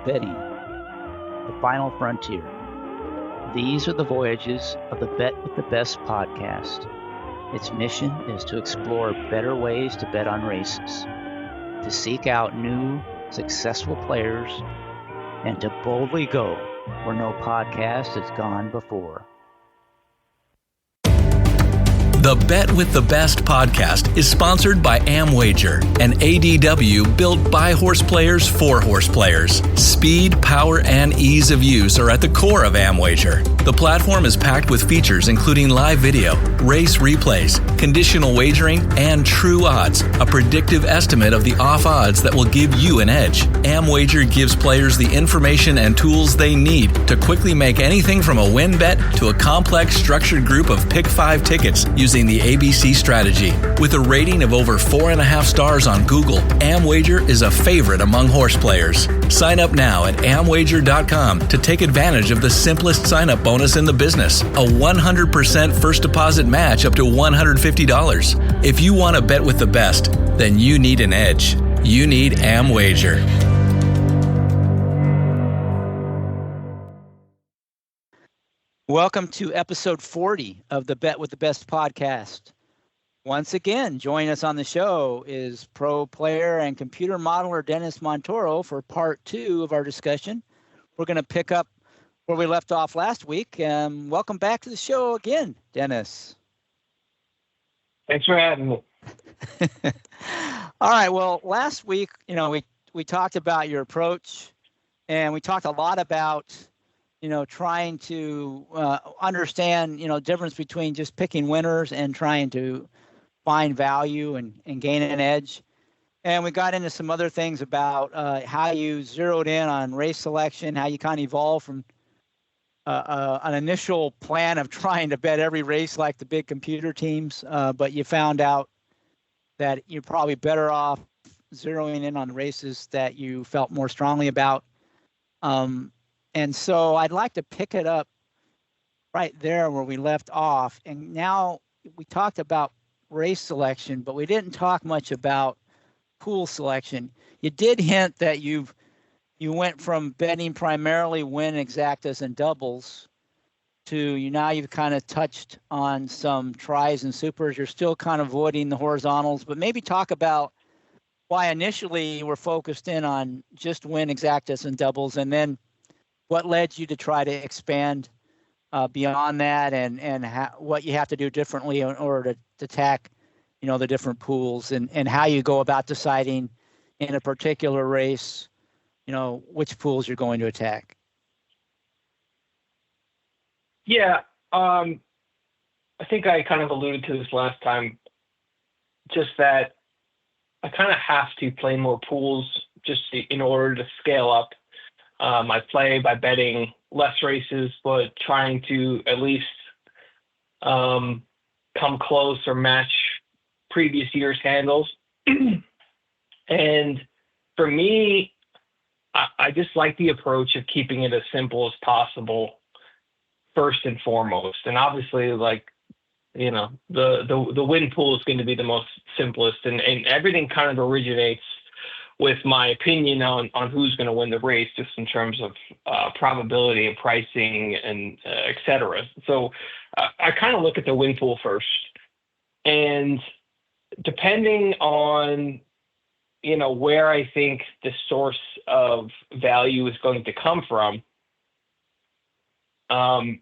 betting, the final frontier. These are the voyages of the Bet with the Best podcast. Its mission is to explore better ways to bet on races, to seek out new, successful players, and to boldly go where no podcast has gone before. The Bet with the Best podcast is sponsored by AmWager, an ADW built by horse players for horse players. Speed, power, and ease of use are at the core of AmWager. The platform is packed with features including live video, race replays, conditional wagering, and true odds, a predictive estimate of the off odds that will give you an edge. AmWager gives players the information and tools they need to quickly make anything from a win bet to a complex structured group of pick 5 tickets using the ABC strategy. With a rating of over 4.5 stars on Google, AmWager is a favorite among horse players. Sign up now at amwager.com to take advantage of the simplest sign-up bonus in the business, a 100% first deposit match up to $150. If you want to bet with the best, then you need an edge. You need AmWager. Welcome to episode 40 of the Bet with the Best podcast. Once again, joining us on the show is pro player and computer modeler Dennis Montoro for part 2 of our discussion. We're going to pick up where we left off last week. Welcome back to the show again, Dennis. Thanks for having me. All right. Well, last week, we talked about your approach, and we talked a lot about trying to understand, difference between just picking winners and trying to find value and gain an edge. And we got into some other things about how you zeroed in on race selection, how you kind of evolved from an initial plan of trying to bet every race like the big computer teams, but you found out that you're probably better off zeroing in on races that you felt more strongly about. And so I'd like to pick it up right there where we left off. And now we talked about race selection, but we didn't talk much about pool selection. You did hint that you went from betting primarily win exactas and doubles to now you've kind of touched on some tries and supers. You're still kind of avoiding the horizontals, but maybe talk about why initially you were focused in on just win exactas and doubles, and then what led you to try to expand beyond that, and what you have to do differently in order to attack, the different pools, and how you go about deciding in a particular race, which pools you're going to attack? Yeah, I think I kind of alluded to this last time, just that I kind of have to play more pools just in order to scale up my play by betting less races, but trying to at least come close or match previous year's handles. And for me, I just like the approach of keeping it as simple as possible, first and foremost. And obviously, the win pool is going to be the most simplest, and everything kind of originates with my opinion on who's going to win the race, just in terms of probability and pricing and et cetera. So I kind of look at the win pool first, and depending on where I think the source of value is going to come from, I'm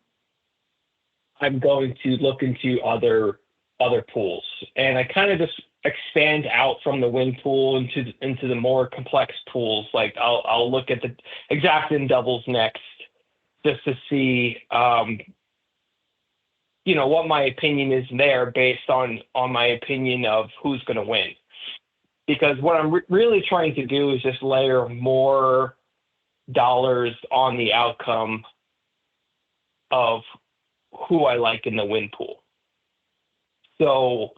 going to look into other pools, and I kind of just expand out from the win pool into the more complex pools. Like I'll look at the exacta and doubles next, just to see what my opinion is there based on my opinion of who's going to win. Because what I'm really trying to do is just layer more dollars on the outcome of who I like in the win pool. So,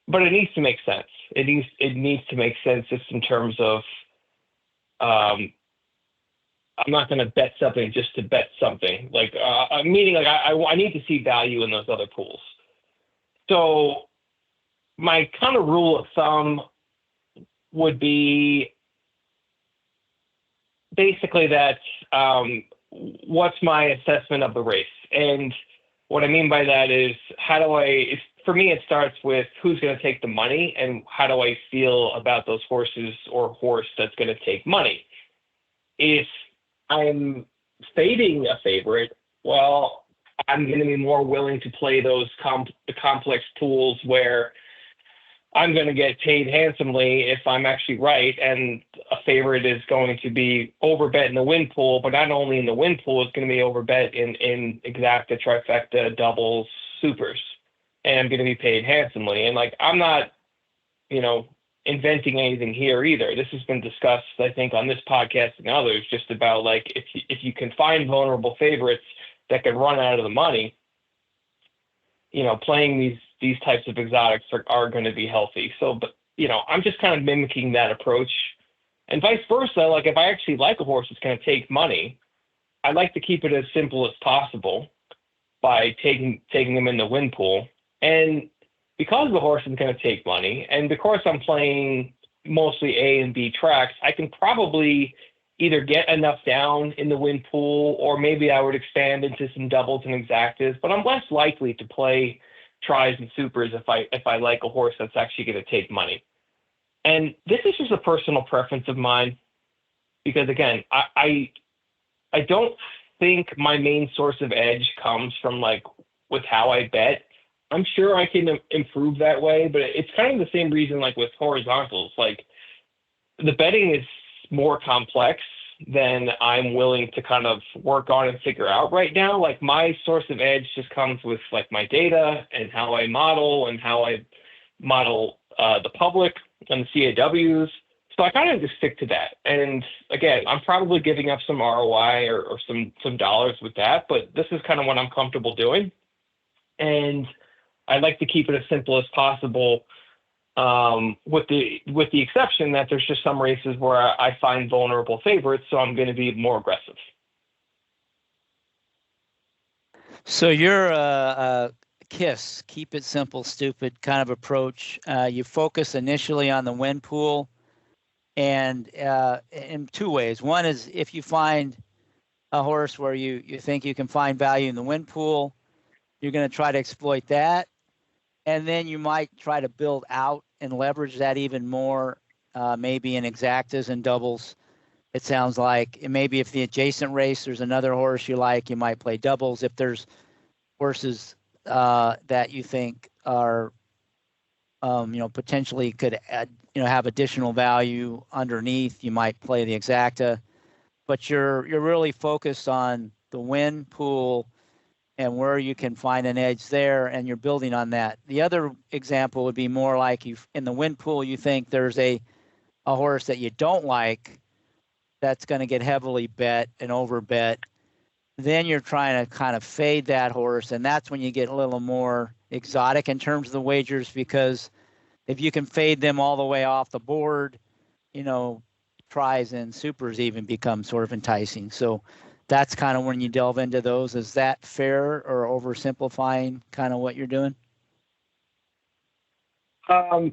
but it needs to make sense. It needs to make sense just in terms of I'm not going to bet something just to bet something. Meaning I need to see value in those other pools. So my kind of rule of thumb would be basically that what's my assessment of the race? And what I mean by that is for me, it starts with who's going to take the money and how do I feel about those horses or horse that's going to take money. If I'm fading a favorite, well, I'm going to be more willing to play those complex pools where I'm going to get paid handsomely if I'm actually right, and a favorite is going to be overbet in the win pool, but not only in the win pool, it's going to be overbet in exacta, trifecta, doubles, supers, and I'm going to be paid handsomely. And like, I'm not, inventing anything here either. This has been discussed, I think, on this podcast and others, just about like if you can find vulnerable favorites that can run out of the money, playing these types of exotics are going to be healthy. So, but, I'm just kind of mimicking that approach, and vice versa. Like if I actually like a horse that's going to take money, I like to keep it as simple as possible by taking them in the win pool. And because the horse is going to take money, and because I'm playing mostly A and B tracks, I can probably either get enough down in the win pool, or maybe I would expand into some doubles and exactas, but I'm less likely to play tries and supers if I like a horse that's actually going to take money. And this is just a personal preference of mine, because again, I don't think my main source of edge comes from like with how I bet. I'm sure I can improve that way, but it's kind of the same reason like with horizontals. Like the betting is more complex than I'm willing to kind of work on and figure out right now. Like my source of edge just comes with like my data and how I model the public and the CAWs. So I kind of just stick to that. And again, I'm probably giving up some ROI or some dollars with that, but this is kind of what I'm comfortable doing. And I like to keep it as simple as possible, with the exception that there's just some races where I find vulnerable favorites, so I'm going to be more aggressive. So you're a KISS, keep it simple, stupid kind of approach. You focus initially on the win pool, and in two ways. One is if you find a horse where you think you can find value in the win pool, you're going to try to exploit that. And then you might try to build out and leverage that even more, maybe in exactas and doubles. It sounds like maybe if the adjacent race, there's another horse you like, you might play doubles. If there's horses that you think are, potentially could add, have additional value underneath, you might play the exacta. But you're really focused on the win pool and where you can find an edge there, and you're building on that. The other example would be more like in the win pool, you think there's a horse that you don't like that's going to get heavily bet and overbet. Then you're trying to kind of fade that horse, and that's when you get a little more exotic in terms of the wagers, because if you can fade them all the way off the board, tries and supers even become sort of enticing. So that's kind of when you delve into those. Is that fair or oversimplifying kind of what you're doing?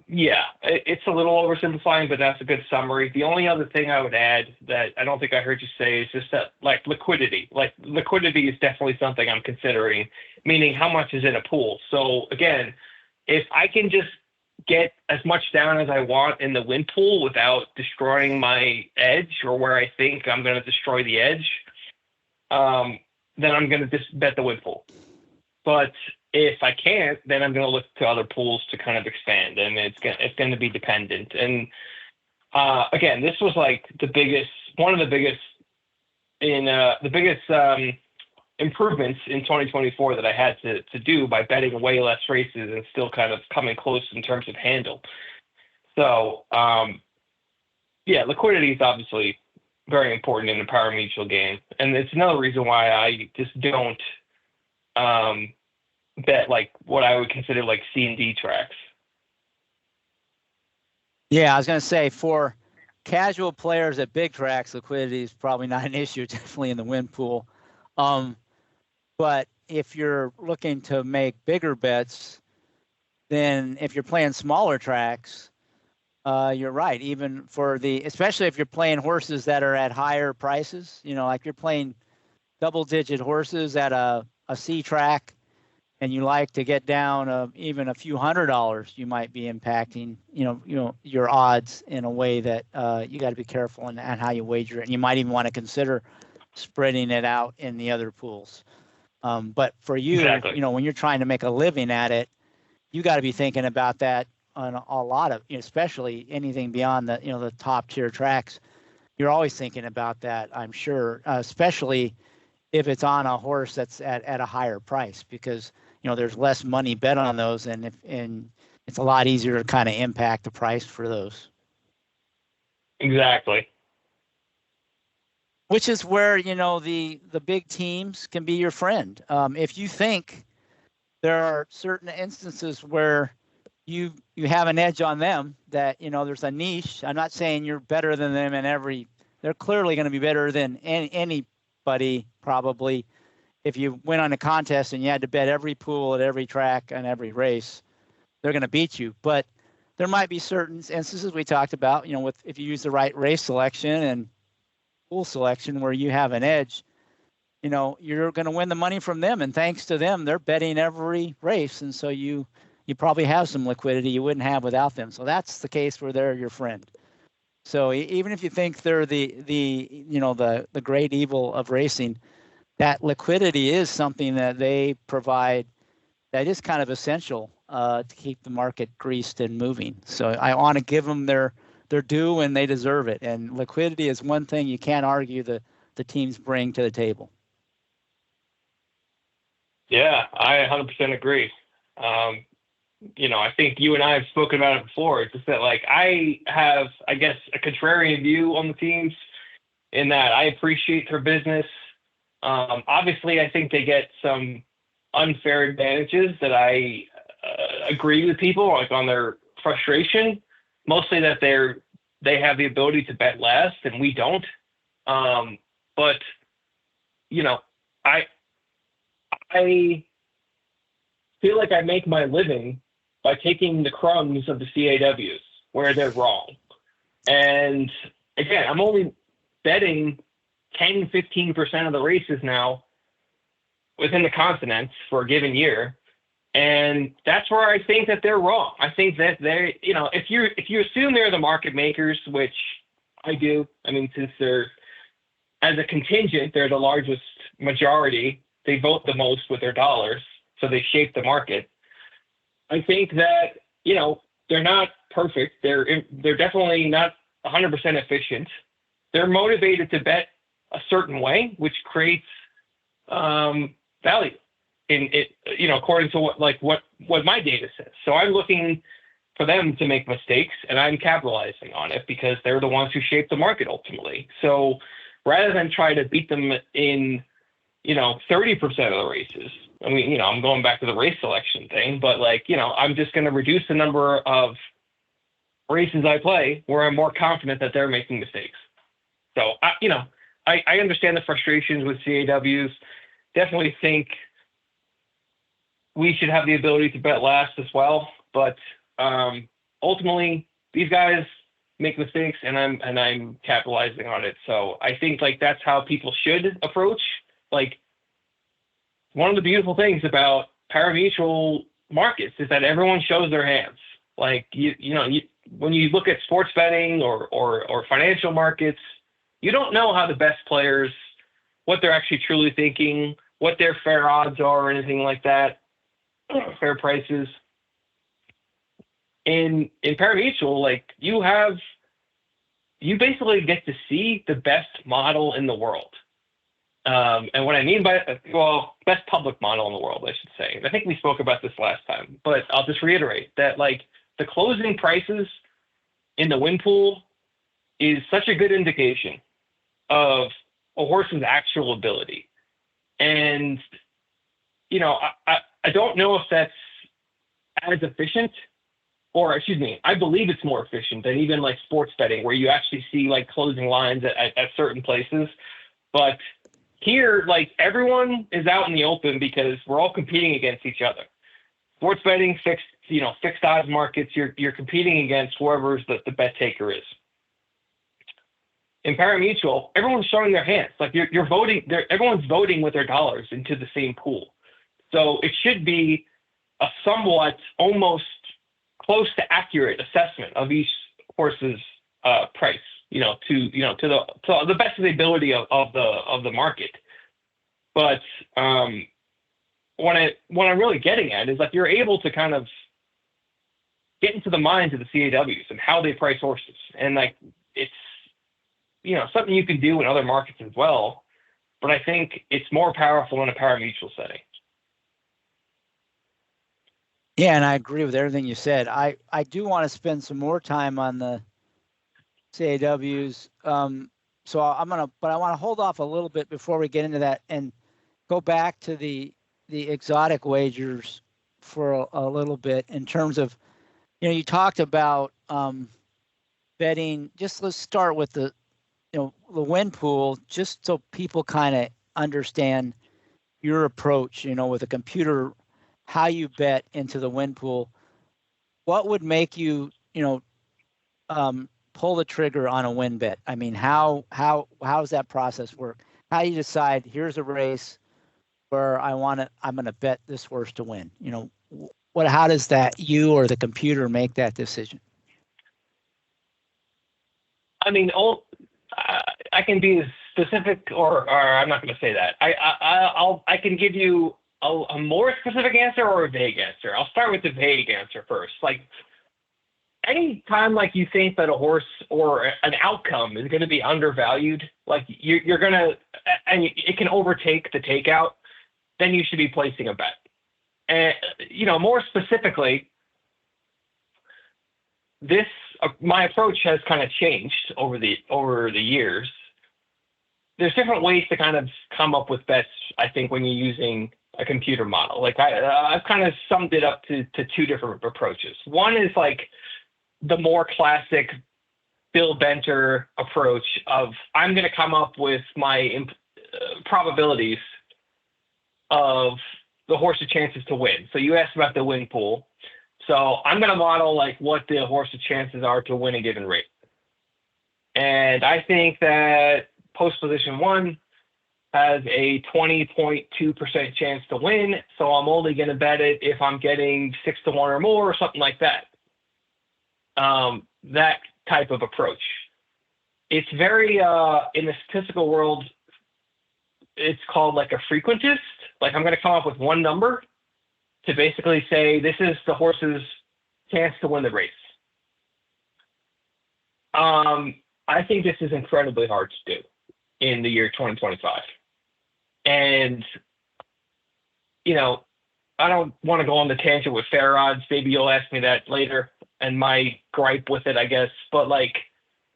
Yeah, it's a little oversimplifying, but that's a good summary. The only other thing I would add that I don't think I heard you say is just that like liquidity. Like liquidity is definitely something I'm considering, meaning how much is in a pool. So again, if I can just get as much down as I want in the win pool without destroying my edge or where I think I'm going to destroy the edge, then I'm going to just bet the win pool. But if I can't, then I'm going to look to other pools to kind of expand, and it's going to be dependent. And again, this was like one of the biggest improvements in 2024 that I had to do by betting way less races and still kind of coming close in terms of handle. So yeah, liquidity is obviously very important in the parimutuel game, and it's another reason why I just don't bet like what I would consider like C and D tracks. Yeah, I was going to say for casual players at big tracks, liquidity is probably not an issue, definitely in the win pool. But if you're looking to make bigger bets, then if you're playing smaller tracks, you're right. Even for especially if you're playing horses that are at higher prices, like you're playing double-digit horses at a C track, and you like to get down even a few $100s, you might be impacting, your odds in a way that you got to be careful in how you wager it. And you might even want to consider spreading it out in the other pools. But for you, Exactly. when you're trying to make a living at it, you got to be thinking about that on a lot of, especially anything beyond the top tier tracks. You're always thinking about that, I'm sure, especially if it's on a horse that's at a higher price, because there's less money bet on those, and it's a lot easier to kind of impact the price for those. Exactly. Which is where the big teams can be your friend. If you think there are certain instances where you have an edge on them, that there's a niche. I'm not saying you're better than them they're clearly going to be better than anybody probably. If you went on a contest and you had to bet every pool at every track and every race, they're going to beat you. But there might be certain instances we talked about, if you use the right race selection and pool selection where you have an edge, you're going to win the money from them. And thanks to them, they're betting every race. And so you probably have some liquidity you wouldn't have without them. So that's the case where they're your friend. So even if you think they're the great evil of racing, that liquidity is something that they provide that is kind of essential to keep the market greased and moving. So I want to give them their due, and they deserve it. And liquidity is one thing you can't argue the teams bring to the table. Yeah, I 100% agree. I think you and I have spoken about it before. It's just that, I have, I guess, a contrarian view on the teams in that I appreciate their business. Obviously, I think they get some unfair advantages that I agree with people on their frustration, mostly that they have the ability to bet less and we don't. But I feel like I make my living by taking the crumbs of the CAWs where they're wrong. And again, I'm only betting 10, 15% of the races now within the continents for a given year. And that's where I think that they're wrong. I think that if you assume they're the market makers, which I do, since they're, as a contingent, they're the largest majority, they vote the most with their dollars, so they shape the market. I think that, they're not perfect. They're definitely not 100% efficient. They're motivated to bet a certain way, which creates value in it, according to what my data says. So I'm looking for them to make mistakes, and I'm capitalizing on it because they're the ones who shape the market ultimately. So rather than try to beat them in 30% of the races, I'm going back to the race selection thing, but I'm just going to reduce the number of races I play where I'm more confident that they're making mistakes. So I understand the frustrations with CAWs. Definitely think we should have the ability to bet last as well, but ultimately these guys make mistakes, and I'm capitalizing on it. So I think that's how people should approach. One of the beautiful things about parimutuel markets is that everyone shows their hands. When you look at sports betting or financial markets, you don't know how the best players, what they're actually truly thinking, what their fair odds are, or anything like that, fair prices. In parimutuel, you basically get to see the best model in the world. And what I mean by, best public model in the world, I should say. I think we spoke about this last time, but I'll just reiterate that the closing prices in the win pool is such a good indication of a horse's actual ability. And, I don't know if that's as efficient, or excuse me, I believe it's more efficient than even sports betting, where you actually see closing lines at certain places. But here, everyone is out in the open because we're all competing against each other. Sports betting, fixed odds markets, you're competing against whoever's the bet taker is. In parimutuel, everyone's showing their hands. Like you're voting, everyone's voting with their dollars into the same pool. So it should be a somewhat almost close to accurate assessment of each horse's price, to the best of the ability of the market. But what I'm really getting at is like you're able to kind of get into the minds of the CAWs and how they price horses, and like it's something you can do in other markets as well. But I think it's more powerful in a parimutuel setting. Yeah, and I agree with everything you said. I do want to spend some more time on the CAWs. So I want to hold off a little bit before we get into that and go back to the exotic wagers for a little bit in terms of, you talked about betting. Just let's start with the win pool, just so people kind of understand your approach, with a computer, how you bet into the win pool. What would make you, pull the trigger on a win bet? I mean, how does that process work? How do you decide here's a race where I'm going to bet this horse to win? How does that you or the computer make that decision? I mean, I can be as specific, or I'm not going to say that. I can give you a more specific answer or a vague answer. I'll start with the vague answer first. Like any time like you think that a horse or an outcome is going to be undervalued, like you're going to, and it can overtake the takeout, then you should be placing a bet. And more specifically, my approach has kind of changed over the years. There's different ways to kind of come up with bets, I think, when you're using a computer model. Like I've kind of summed it up to two different approaches. One is like the more classic Bill Benter approach of I'm going to come up with my probabilities of the horse's chances to win. So you asked about the win pool. So I'm going to model like what the horse's chances are to win a given race. And I think that post position 1 has a 20.2% chance to win. So I'm only going to bet it if I'm getting 6-1 or more or something like that. That type of approach. It's very, in the statistical world, it's called like a frequentist. Like I'm going to come up with one number to basically say, this is the horse's chance to win the race. I think this is incredibly hard to do in the year 2025. And, I don't want to go on the tangent with fair odds. Maybe you'll ask me that later and my gripe with it, I guess. But like,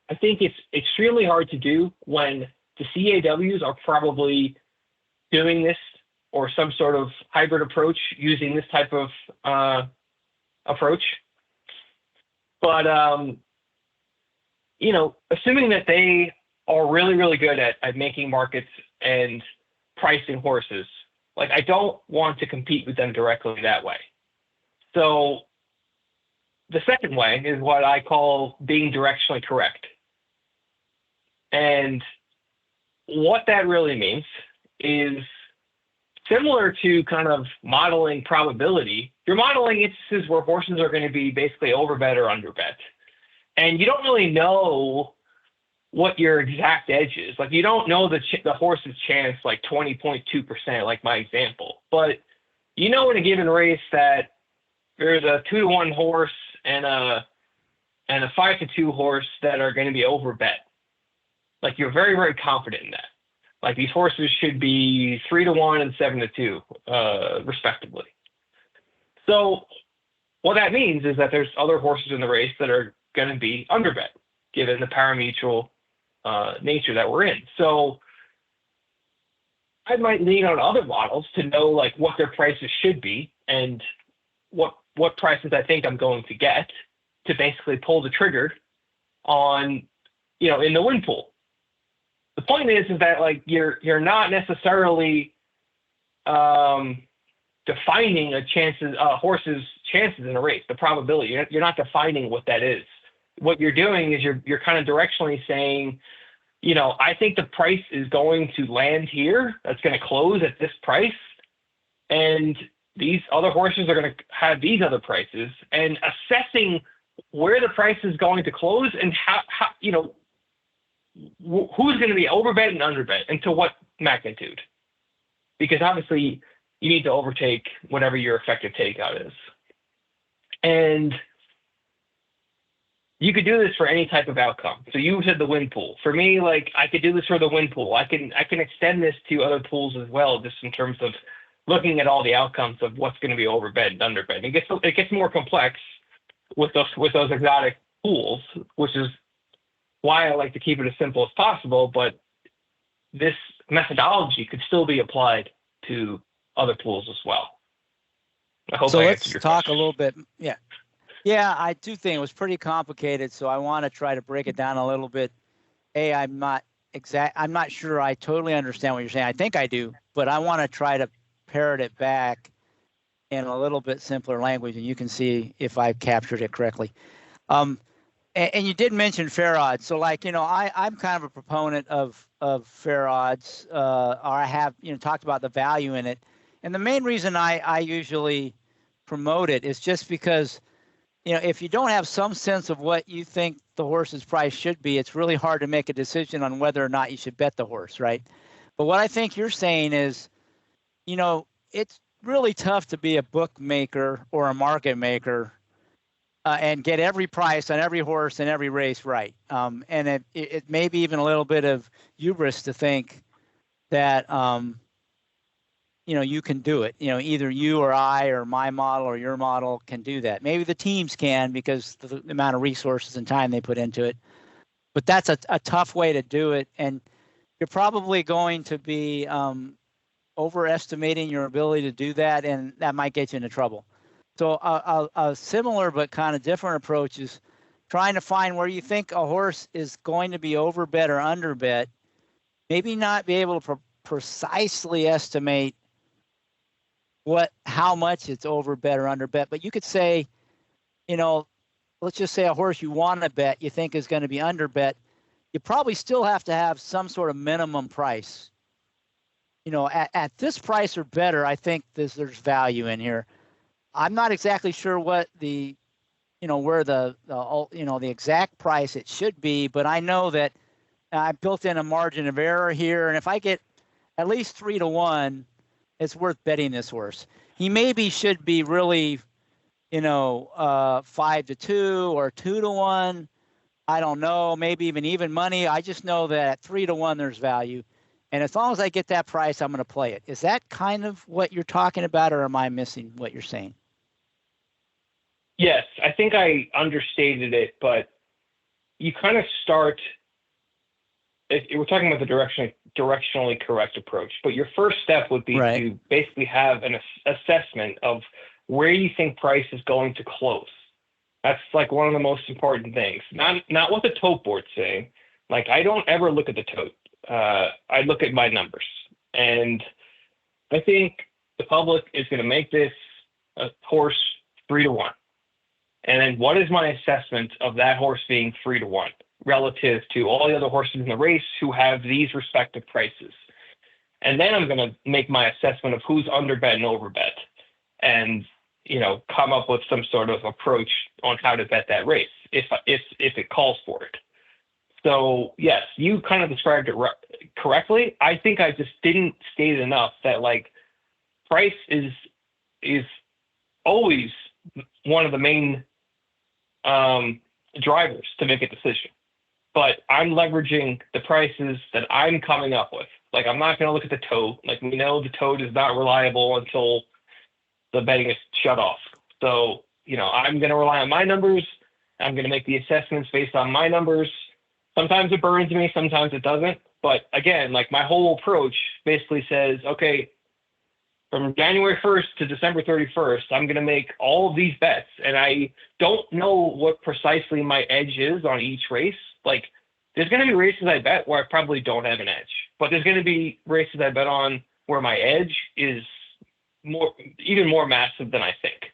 I think it's extremely hard to do when the CAWs are probably doing this or some sort of hybrid approach using this type of approach. But, assuming that they are really, really good at making markets and pricing horses, like I don't want to compete with them directly that way. So the second way is what I call being directionally correct. And what that really means is similar to kind of modeling probability. You're modeling instances where horses are going to be basically overbet or underbet. And you don't really know what your exact edge is. Like you don't know the horse's chance, like 20.2%, like my example. But in a given race that there's a 2-1 horse and a 5-2 horse that are going to be overbet. Like you're very, very confident in that. Like these horses should be 3-1 and 7-2, respectively. So what that means is that there's other horses in the race that are going to be underbet, given the parimutuel nature that we're in. So I might lean on other models to know like what their prices should be and what prices I think I'm going to get to basically pull the trigger on, in the win pool. The point is that like you're not necessarily defining a horse's chances in a race, the probability. You're not defining what that is. What you're doing is you're kind of directionally saying, I think the price is going to land here. That's going to close at this price. And these other horses are going to have these other prices, and assessing where the price is going to close and how who's going to be overbet and underbet and to what magnitude. Because obviously you need to overtake whatever your effective takeout is. And you could do this for any type of outcome. So you said the win pool. For me, I could do this for the win pool. I can extend this to other pools as well, just in terms of looking at all the outcomes of what's going to be overbet and underbet. It gets more complex with those exotic pools, which is why I like to keep it as simple as possible. But this methodology could still be applied to other pools as well. I hope so. Let's answered your talk question. a little bit. Yeah, I do think it was pretty complicated, so I want to try to break it down a little bit. I'm not sure I totally understand what you're saying. I think I do, but I want to try to parrot it back in a little bit simpler language, and you can see if I've captured it correctly. And you did mention fair odds. So I'm kind of a proponent of fair odds, or I have, talked about the value in it. And the main reason I usually promote it is just because, if you don't have some sense of what you think the horse's price should be, it's really hard to make a decision on whether or not you should bet the horse, right? But what I think you're saying is, it's really tough to be a bookmaker or a market maker and get every price on every horse in every race right. And it may be even a little bit of hubris to think that, you can do it. Either you or I or my model or your model can do that. Maybe the teams can because the amount of resources and time they put into it. But that's a tough way to do it. And you're probably going to be overestimating your ability to do that, and that might get you into trouble. So a similar but kind of different approach is trying to find where you think a horse is going to be overbet or underbet, maybe not be able to precisely estimate how much it's overbet or underbet, but you could say, let's just say a horse you want to bet you think is going to be underbet. You probably still have to have some sort of minimum price. At this price or better, I think there's value in here. I'm not exactly sure what the exact price it should be, but I know that I built in a margin of error here, and if I get at least 3-1, it's worth betting this horse. He maybe should be really, 5-2 or 2-1. I don't know, maybe even money. I just know that at 3-1, there's value. And as long as I get that price, I'm going to play it. Is that kind of what you're talking about, or am I missing what you're saying? Yes, I think I understated it, but you kind of start. We're talking about the directionally correct approach, but your first step would be to basically have an assessment of where you think price is going to close. That's one of the most important things. Not what the tote board's saying. I don't ever look at the tote. I look at my numbers, and I think the public is going to make this a horse 3-1. And then what is my assessment of that horse being 3-1 relative to all the other horses in the race who have these respective prices? And then I'm going to make my assessment of who's underbet and overbet, and come up with some sort of approach on how to bet that race if it calls for it. So yes, you kind of described it correctly. I think I just didn't state enough that price is always one of the main drivers to make a decision. But I'm leveraging the prices that I'm coming up with. I'm not going to look at the tote. We know the tote is not reliable until the betting is shut off. So, I'm going to rely on my numbers. I'm going to make the assessments based on my numbers. Sometimes it burns me, sometimes it doesn't. But again, my whole approach basically says, okay, from January 1st to December 31st, I'm going to make all of these bets. And I don't know what precisely my edge is on each race. There's going to be races I bet where I probably don't have an edge. But there's going to be races I bet on where my edge is even more massive than I think.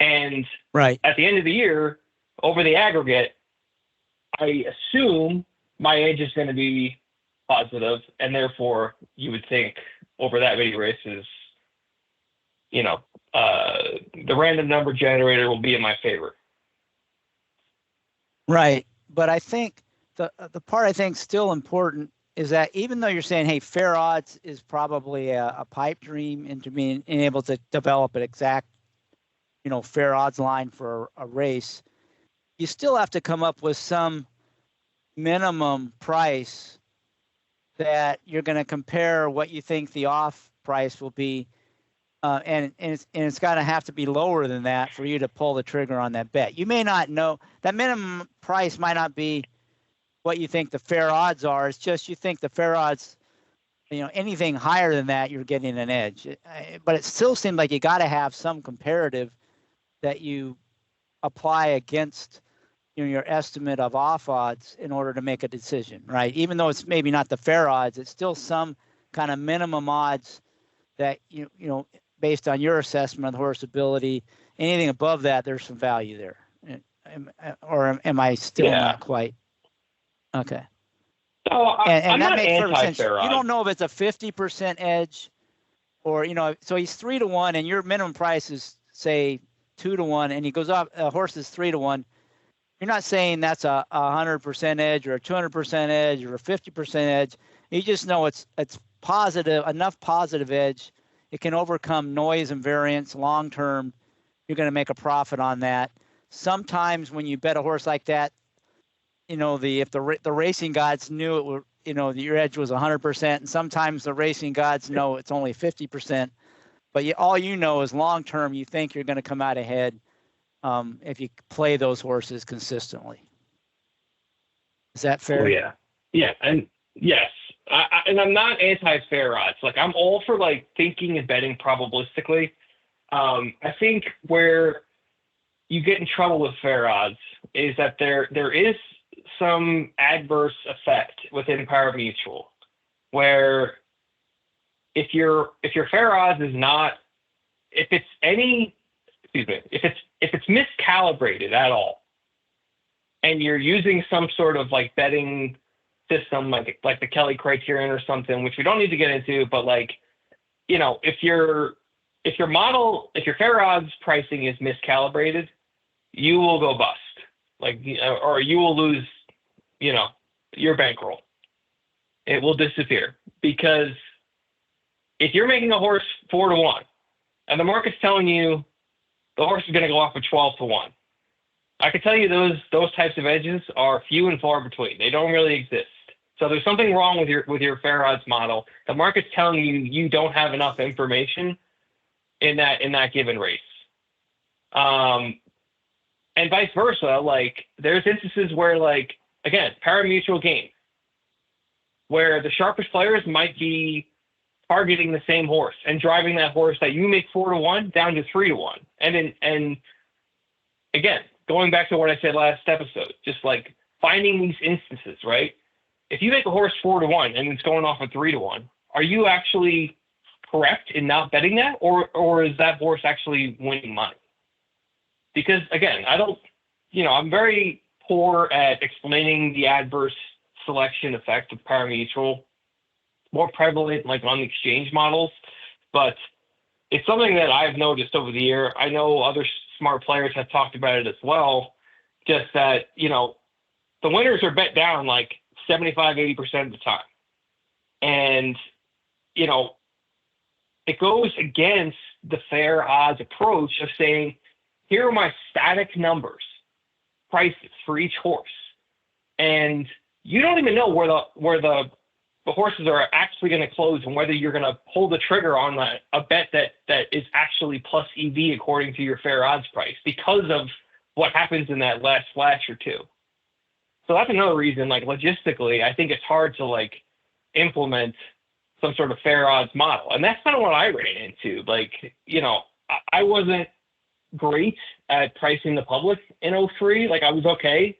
And right. at the end of the year, over the aggregate, I assume my edge is going to be positive, and therefore you would think over that many races, the random number generator will be in my favor. Right. But I think the part I think still important is that even though you're saying, hey, fair odds is probably a pipe dream into being able to develop an exact, fair odds line for a race, you still have to come up with some minimum price that you're going to compare what you think the off price will be. And it's got to have to be lower than that for you to pull the trigger on that bet. You may not know that minimum price might not be what you think the fair odds are. It's just you think the fair odds, anything higher than that, you're getting an edge. But it still seems like you got to have some comparative that you apply against your estimate of off odds in order to make a decision, right? Even though it's maybe not the fair odds, it's still some kind of minimum odds that based on your assessment of the horse ability. Anything above that, there's some value there. Or am I still not quite? Okay. So and that not makes perfect sense. anti-fair odds. You don't know if it's a 50% edge or, so he's 3-1 and your minimum price is, say, 2-1, and he goes up, a horse is 3-1. You're not saying that's a 100% edge or a 200% edge or a 50% edge. You just know it's positive, enough positive edge. It can overcome noise and variance long term. You're going to make a profit on that. Sometimes when you bet a horse like that, if the racing gods knew it were, your edge was 100%, and sometimes the racing gods know it's only 50%. But all you know is long term, you think you're going to come out ahead if you play those horses consistently. Is that fair? Oh, yeah, and yes, and I'm not anti-fair odds. Like, I'm all for thinking and betting probabilistically. I think where you get in trouble with fair odds is that there is some adverse effect within parimutuel, where if your fair odds is not, if it's miscalibrated at all, and you're using some sort of betting system like the Kelly criterion or something, which we don't need to get into, but if your fair odds pricing is miscalibrated, you will go bust, or you will lose, your bankroll. It will disappear, because if you're making a horse 4-1 and the market's telling you the horse is going to go off with 12-1, I can tell you those types of edges are few and far between. They don't really exist. So there's something wrong with your fair odds model. The market's telling you don't have enough information in that given race. And vice versa, there's instances where, again, parimutuel game, where the sharpest players might be targeting the same horse and driving that horse that you make 4-1 down to 3-1. And again, going back to what I said last episode, just finding these instances, right? If you make a horse 4-1 and it's going off at 3-1, are you actually correct in not betting that, or is that horse actually winning money? Because again, I'm very poor at explaining the adverse selection effect of parimutuel, more prevalent on the exchange models, but it's something that I've noticed over the year. I know other smart players have talked about it as well, just that, the winners are bet down 75-80% of the time. And, it goes against the fair odds approach of saying, here are my static numbers, prices for each horse. And you don't even know where the horses are actually going to close and whether you're going to pull the trigger on a bet that is actually plus EV according to your fair odds price, because of what happens in that last flash or two. So that's another reason, logistically, I think it's hard to implement some sort of fair odds model. And that's kind of what I ran into. I wasn't great at pricing the public in 2003. I was okay,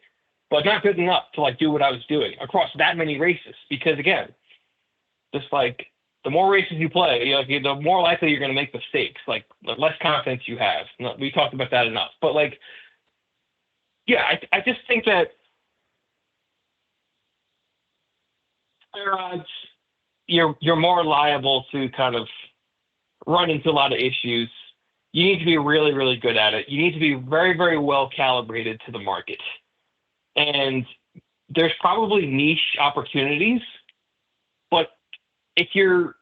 but not good enough to do what I was doing across that many races. Because again, just the The more races you play, like, the more likely you're going to make mistakes. Like, the less confidence you have. We talked about that enough. But like, yeah, I just think that fair odds, you're more liable to kind of run into a lot of issues. You need to be really, really good at it. You need to be very, very well calibrated to the market. And there's probably niche opportunities, but if you're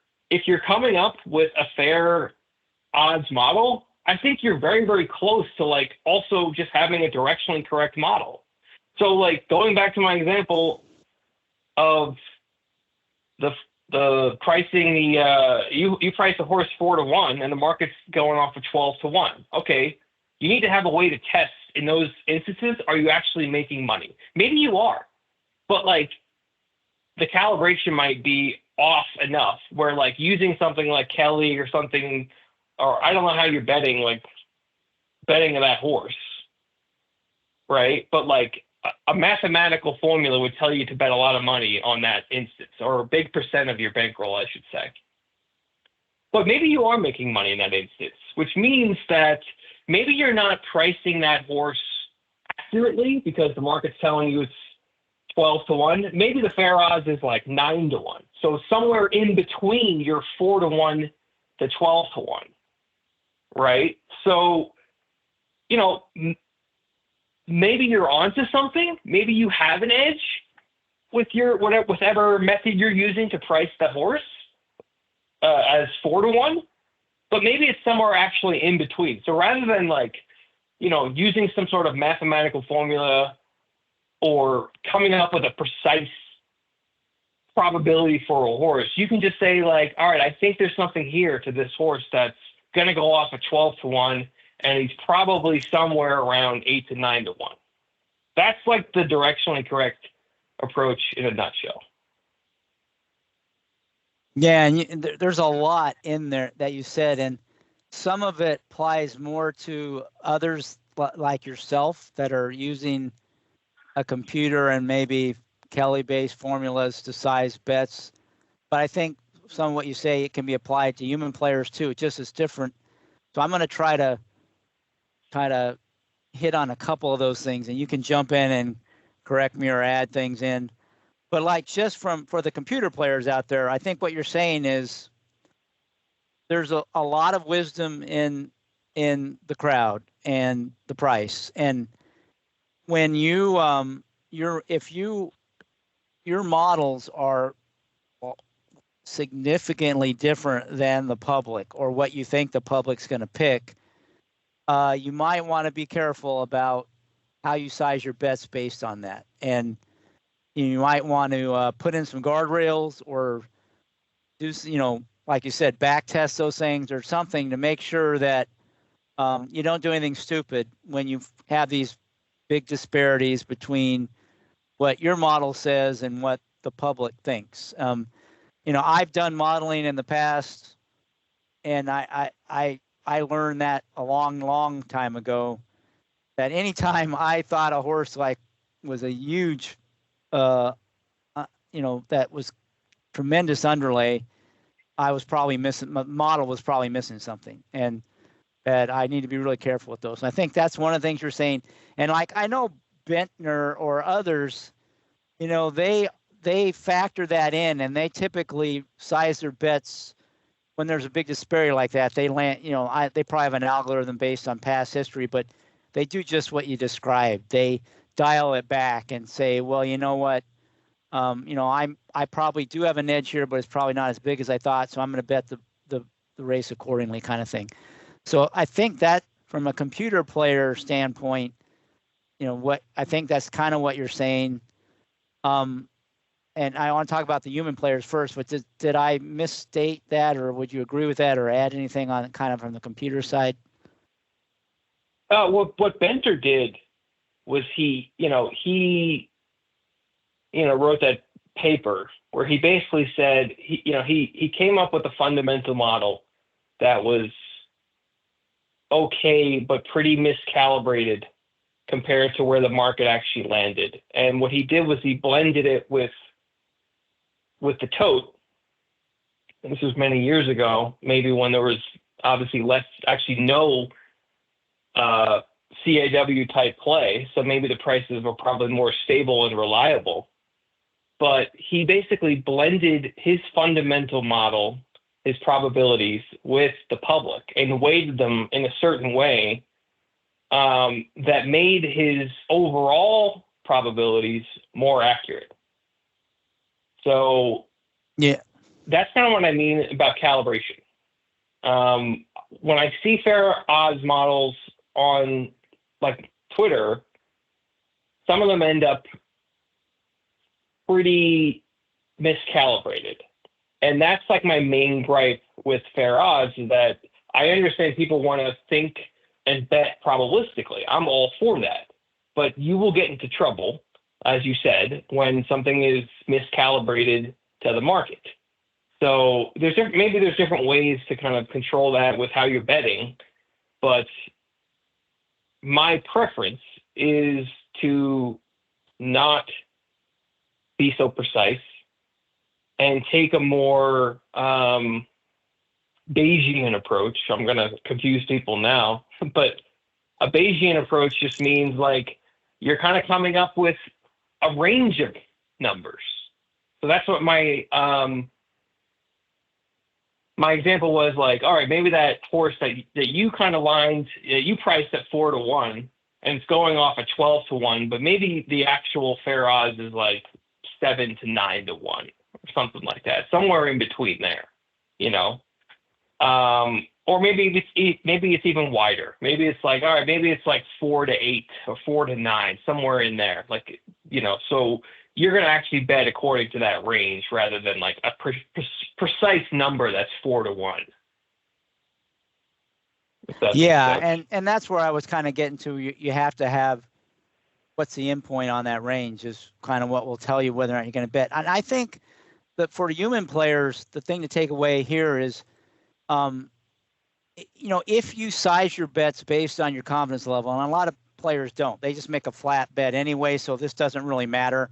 coming up with a fair odds model, I think you're very, very close to like also just having a directionally correct model. So like going back to my example of the pricing, you price a horse 4-1 and the market's going off of 12-1. Okay, you need to have a way to test in those instances. Are you actually making money? Maybe you are, but like the calibration might be off enough where like using something like Kelly or something, or I don't know how you're betting that horse, right? But like a mathematical formula would tell you to bet a lot of money on that instance, or a big percent of your bankroll, I should say. But maybe you are making money in that instance, which means that maybe you're not pricing that horse accurately because the market's telling you it's 12-1. Maybe the fair odds is like 9-1. So somewhere in between your 4-1 to 12-1, right? So, you know, maybe you're onto something. Maybe you have an edge with your whatever method you're using to price the horse as 4-1, but maybe it's somewhere actually in between. So rather than like, you know, using some sort of mathematical formula or coming up with a precise probability for a horse, you can just say like, all right, I think there's something here to this horse that's going to go off at 12-1, and he's probably somewhere around 8 to 9 to 1. That's like the directionally correct approach in a nutshell. Yeah, and there's a lot in there that you said, and some of it applies more to others like yourself that are using a computer and maybe Kelly-based formulas to size bets. But I think some of what you say, it can be applied to human players too. It just is different. So I'm going to try to hit on a couple of those things, and you can jump in and correct me or add things in. But like just for the computer players out there, I think what you're saying is there's a lot of wisdom in the crowd and the price. And when you your models are significantly different than the public or what you think the public's going to pick, you might want to be careful about how you size your bets based on that. And you might want to put in some guardrails or do, you know, like you said, back test those things or something to make sure that you don't do anything stupid when you have these big disparities between what your model says and what the public thinks. You know, I've done modeling in the past, and I learned that a long time ago, that anytime I thought a horse like was a huge, you know, that was tremendous underlay, I was probably missing, my model was probably missing something, and that I need to be really careful with those. And I think that's one of the things you're saying. And like, I know Bentner or others, you know, they factor that in, and they typically size their bets when there's a big disparity like that. They land, you know, they probably have an algorithm based on past history, but they do just what you described. They dial it back and say, well, you know what, you know, I probably do have an edge here, but it's probably not as big as I thought, so I'm going to bet the race accordingly, kind of thing. So I think that from a computer player standpoint, you know, what I think that's kind of what you're saying. And I want to talk about the human players first, but did I misstate that, or would you agree with that, or add anything on kind of from the computer side? What Benter did was he wrote that paper where he basically said he came up with a fundamental model that was okay but pretty miscalibrated compared to where the market actually landed. And what he did was he blended it with the tote this was many years ago, maybe when there was obviously no CAW type play. So maybe the prices were probably more stable and reliable. But he basically blended his fundamental model, his probabilities, with the public and weighted them in a certain way that made his overall probabilities more accurate. So yeah, that's kind of what I mean about calibration. When I see fair odds models on like Twitter, some of them end up pretty miscalibrated. And that's like my main gripe with fair odds, is that I understand people want to think and bet probabilistically. I'm all for that. But you will get into trouble, as you said, when something is miscalibrated to the market. So maybe there's different ways to kind of control that with how you're betting, but my preference is to not be so precise and take a more Bayesian approach. I'm going to confuse people now, but a Bayesian approach just means like you're kind of coming up with a range of numbers. So that's what my example was like, all right, maybe that horse that you kind of lined, you priced at 4-1 and it's going off at 12-1, but maybe the actual fair odds is like 7-9-1 or something like that, somewhere in between there, you know? Or maybe it's even wider. Maybe it's like, all right, maybe it's like 4-8 or 4-9, somewhere in there. Like, you know, so you're going to actually bet according to that range rather than like a precise number that's 4-1. Yeah, and that's where I was kind of getting to. You have to have what's the endpoint on that range is kind of what will tell you whether or not you're going to bet. And I think that for human players, the thing to take away here is, you know, if you size your bets based on your confidence level, and a lot of players don't, they just make a flat bet anyway. So this doesn't really matter.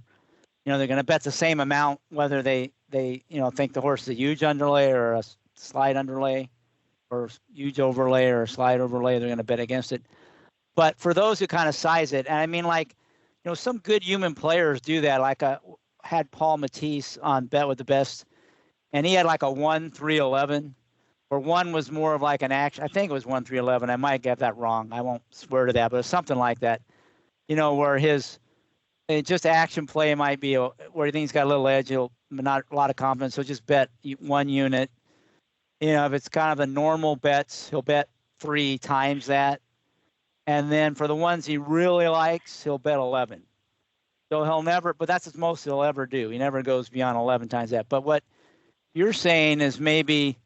You know, they're going to bet the same amount, whether they you know, think the horse is a huge underlay or a slide underlay or huge overlay or a slide overlay, they're going to bet against it. But for those who kind of size it, and I mean, like, you know, some good human players do that. Like I had Paul Matisse on Bet with the Best, and he had like a 1-3-11, or one was more of like an action. I think it was 1-3-11. I might get that wrong. I won't swear to that, but it's something like that. You know, where his just action play might be where he thinks he's got a little edge, not a lot of confidence, so just bet one unit. You know, if it's kind of the normal bets, he'll bet 3 times that. And then for the ones he really likes, he'll bet 11. So he'll never, but that's the most he'll ever do. He never goes beyond 11 times that. But what you're saying is maybe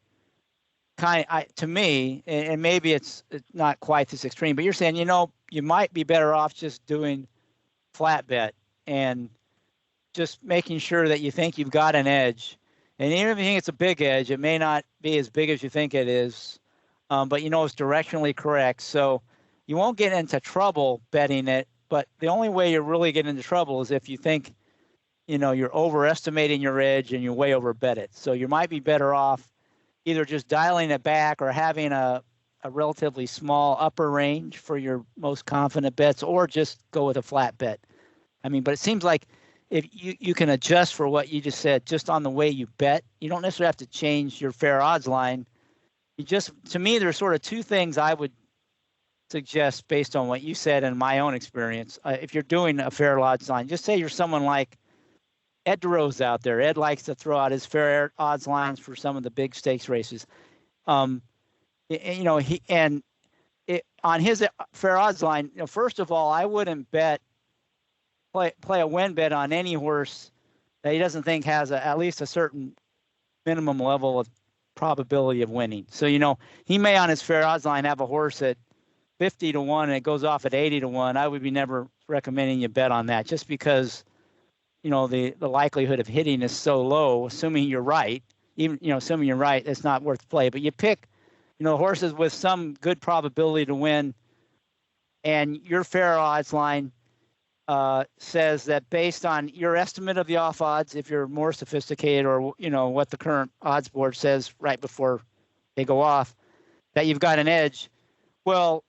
to me, and maybe it's not quite this extreme, but you're saying, you know, you might be better off just doing flat bet and just making sure that you think you've got an edge. And even if you think it's a big edge, it may not be as big as you think it is, but you know it's directionally correct. So you won't get into trouble betting it, but the only way you really get into trouble is if you think, you know, you're overestimating your edge and you way over bet it. So you might be better off either just dialing it back or having a relatively small upper range for your most confident bets, or just go with a flat bet. I mean, but it seems like if you can adjust for what you just said just on the way you bet. You don't necessarily have to change your fair odds line. You just, to me, there's sort of 2 things I would suggest based on what you said and my own experience. If you're doing a fair odds line, just say you're someone like Ed DeRose out there. Ed likes to throw out his fair odds lines for some of the big stakes races. You know, on his fair odds line, you know, first of all, I wouldn't play a win bet on any horse that he doesn't think has at least a certain minimum level of probability of winning. So, you know, he may on his fair odds line have a horse at 50-1 and it goes off at 80-1. I would be never recommending you bet on that, just because, you know, the likelihood of hitting is so low, assuming you're right. Even, you know, assuming you're right, it's not worth the play. But you pick, you know, horses with some good probability to win, and your fair odds line says that based on your estimate of the off odds, if you're more sophisticated, or what the current odds board says right before they go off, that you've got an edge. Well,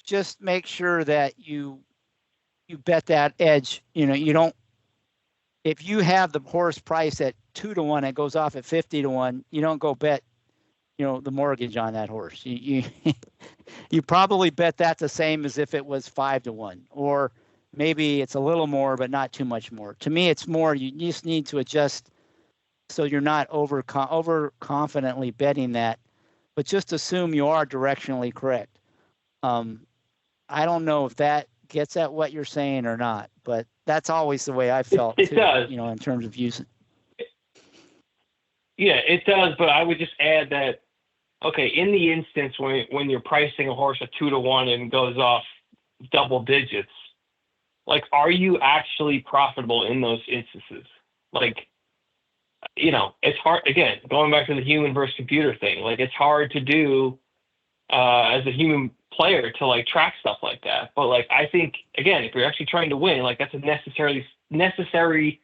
just make sure that you bet that edge. You don't. If you have the horse price at 2-1, it goes off at 50-1. You don't go bet, the mortgage on that horse. You probably bet that the same as if it was 5-1, or maybe it's a little more, but not too much more. To me, it's more. You just need to adjust so you're not over confidently betting that, but just assume you are directionally correct. I don't know if that gets at what you're saying or not, but that's always the way I felt. It does. In terms of using. Yeah, it does. But I would just add that, okay, in the instance when you're pricing a horse at 2-1 and goes off double digits, like, are you actually profitable in those instances? Like, it's hard, again, going back to the human versus computer thing, like, it's hard to do as a human player to, like, track stuff like that. But, like, I think, again, if you're actually trying to win, like, that's a necessary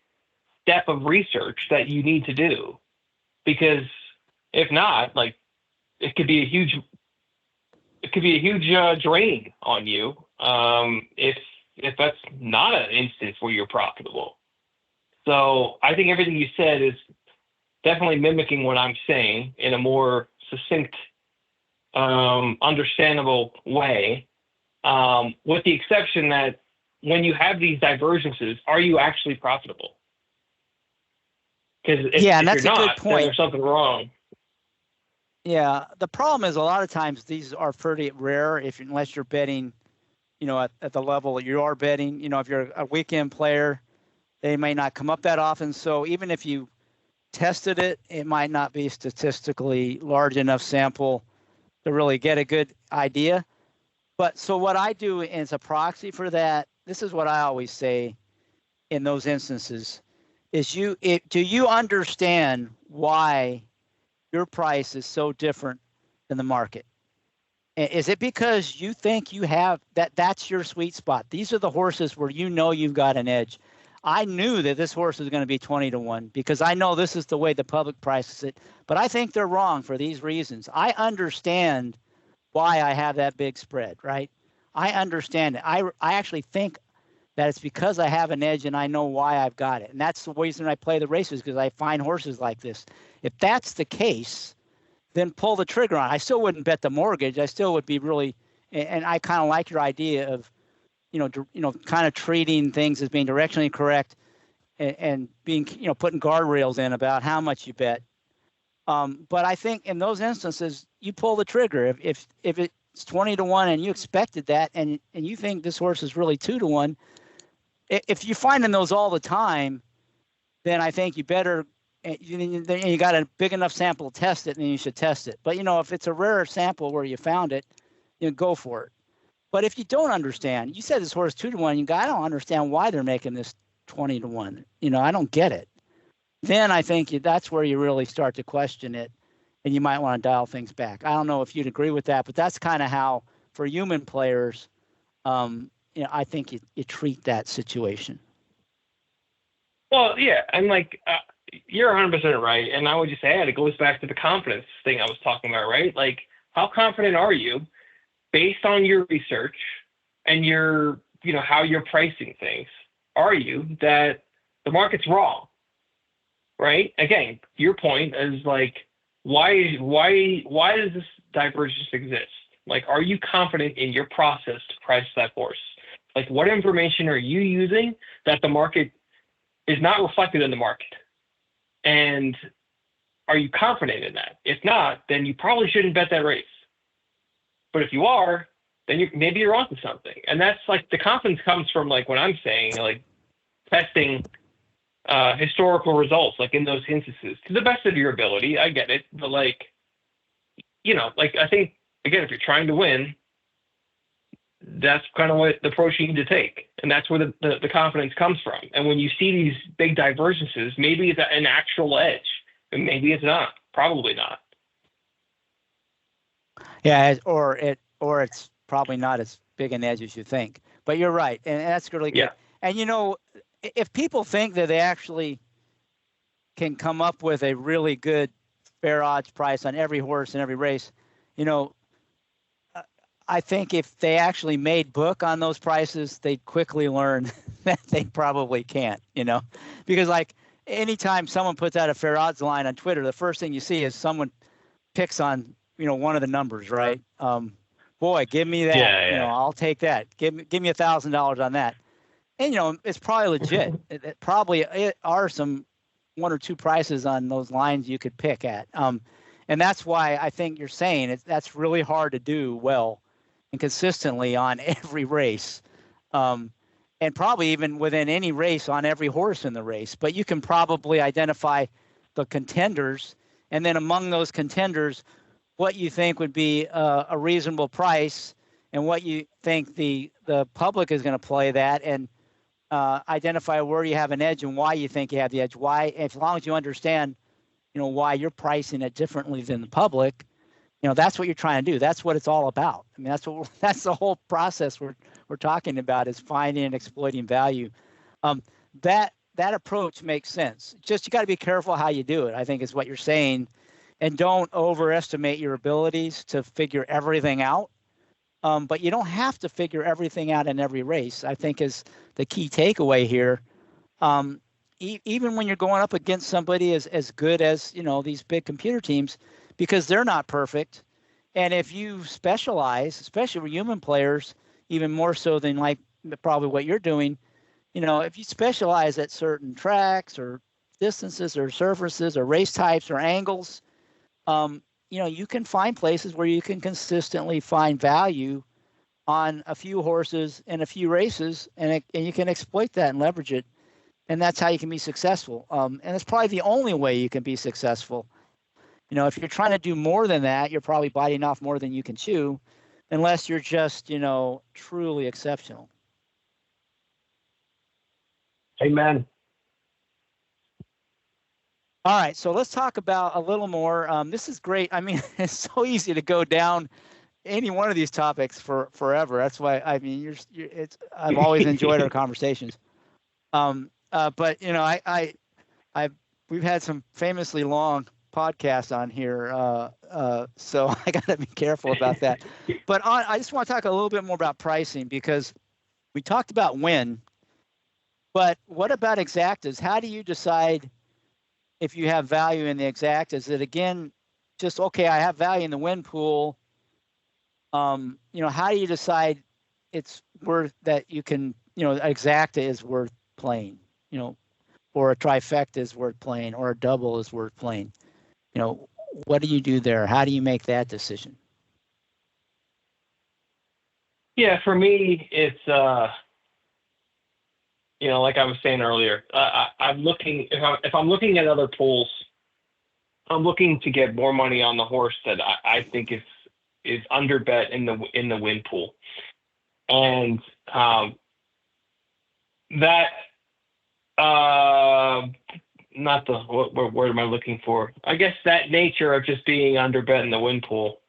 step of research that you need to do. Because if not, like, it could be a huge drain on you if that's not an instance where you're profitable. So I think everything you said is definitely mimicking what I'm saying in a more succinct, understandable way, with the exception that when you have these divergences, are you actually profitable? Because if that's you're a not, good point. then there's something wrong. Yeah, the problem is a lot of times these are pretty rare unless you're betting, at the level that you are betting. If you're a weekend player, they may not come up that often. So even if you tested it, it might not be statistically large enough sample to really get a good idea. But so what I do as a proxy for that, this is what I always say in those instances, is do you understand why your price is so different than the market? Is it because you think you have that's your sweet spot? These are the horses where you've got an edge. I knew that this horse was going to be 20-1 because I know this is the way the public prices it, but I think they're wrong for these reasons. I understand why I have that big spread, right? I understand it. I actually think that it's because I have an edge and I know why I've got it. And that's the reason I play the races, because I find horses like this. If that's the case, then pull the trigger on it. I still wouldn't bet the mortgage. I still would be really, and I kind of like your idea of, kind of treating things as being directionally correct and being, putting guardrails in about how much you bet. But I think in those instances, you pull the trigger. If it's 20-1 and you expected that, and you think this horse is really 2-1, if you're finding those all the time, then I think you better, you got a big enough sample to test it, and you should test it. But, if it's a rare sample where you found it, go for it. But if you don't understand, you said this horse 2-1, you go, I don't understand why they're making this 20-1. I don't get it. Then I think that's where you really start to question it, and you might want to dial things back. I don't know if you'd agree with that, but that's kind of how, for human players, I think you treat that situation. Well, yeah, and you're 100% right, and I would just add, it goes back to the confidence thing I was talking about, right? Like, how confident are you, based on your research and your, how you're pricing things, are you that the market's wrong, right? Again, your point is like, why does this divergence exist? Like, are you confident in your process to price that horse? Like, what information are you using that the market is not reflected in the market? And are you confident in that? If not, then you probably shouldn't bet that race. But if you are, then maybe you're onto something. And that's like, the confidence comes from, like, what I'm saying, like, testing historical results, like, in those instances to the best of your ability. I get it. But I think, again, if you're trying to win, that's kind of what the approach you need to take. And that's where the confidence comes from. And when you see these big divergences, maybe it's an actual edge, and maybe it's not, probably not. Yeah, or it's probably not as big an edge as you think. But you're right, and that's really good. Yeah. And if people think that they actually can come up with a really good fair odds price on every horse in every race, I think if they actually made book on those prices, they'd quickly learn that they probably can't, because like anytime someone puts out a fair odds line on Twitter, the first thing you see is someone picks on, one of the numbers, right? Boy, give me that. Yeah. I'll take that. Give me $1,000 on that. And, it's probably legit. It probably are some one or two prices on those lines you could pick at. And that's why I think you're saying that's really hard to do well and consistently on every race. And probably even within any race on every horse in the race. But you can probably identify the contenders, and then among those contenders, what you think would be a reasonable price and what you think the public is going to play that, and identify where you have an edge and why you think you have the edge. Why, as long as you understand, why you're pricing it differently than the public, that's what you're trying to do. That's what it's all about. I mean, that's the whole process we're talking about, is finding and exploiting value. That approach makes sense. Just you got to be careful how you do it, I think, is what you're saying, and don't overestimate your abilities to figure everything out. But you don't have to figure everything out in every race, I think, is the key takeaway here. Even when you're going up against somebody as good as, these big computer teams, because they're not perfect. And if you specialize, especially with human players, even more so than like probably what you're doing, if you specialize at certain tracks or distances or surfaces or race types or angles, you can find places where you can consistently find value on a few horses and a few races, and you can exploit that and leverage it. And that's how you can be successful. And it's probably the only way you can be successful. If you're trying to do more than that, you're probably biting off more than you can chew, unless you're just, truly exceptional. Amen. All right, so let's talk about a little more. This is great. I mean, it's so easy to go down any one of these topics for forever. That's why, I mean, I've always enjoyed our conversations. But we've had some famously long podcasts on here, so I got to be careful about that. But I just want to talk a little bit more about pricing, because we talked about win, but what about exactas? How do you decide if you have value in the exactas? Is it, again, just, okay, I have value in the win pool? How do you decide it's worth that you can, exacta is worth playing, or a trifecta is worth playing, or a double is worth playing? What do you do there? How do you make that decision? Yeah, for me, it's, like I was saying earlier, I'm looking, if I'm looking at other pools, I'm looking to get more money on the horse that I think is under bet in the win pool. And that, not the, what word am I looking for? I guess that nature of just being under bet in the win pool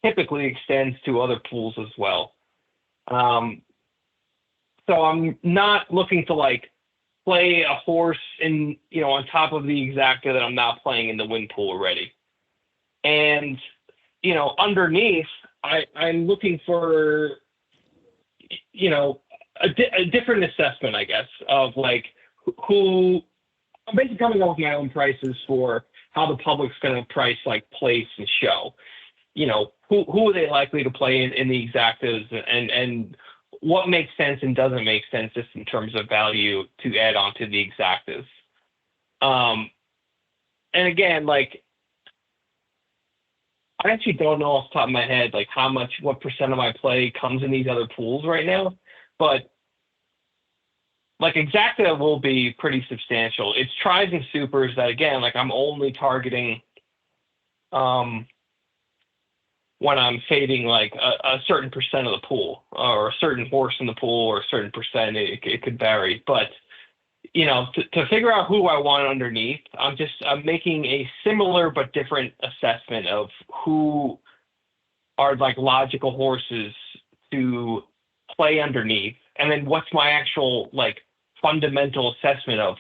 typically extends to other pools as well. So I'm not looking to play a horse in, on top of the exacta that I'm not playing in the win pool already. And, underneath, I'm looking for, a different assessment, I guess, of who I'm basically coming up with my own prices for how the public's going to price place and show. Who are they likely to play in the exactas, and what makes sense and doesn't make sense just in terms of value to add on to the exactas. And again, I actually don't know off the top of my head, what percent of my play comes in these other pools right now, but exacta will be pretty substantial. It's tries and supers that, again, I'm only targeting when I'm fading a certain percent of the pool, or a certain horse in the pool, or a certain percent. It could vary, but to figure out who I want underneath, I'm making a similar but different assessment of who are logical horses to play underneath, and then what's my actual like fundamental assessment of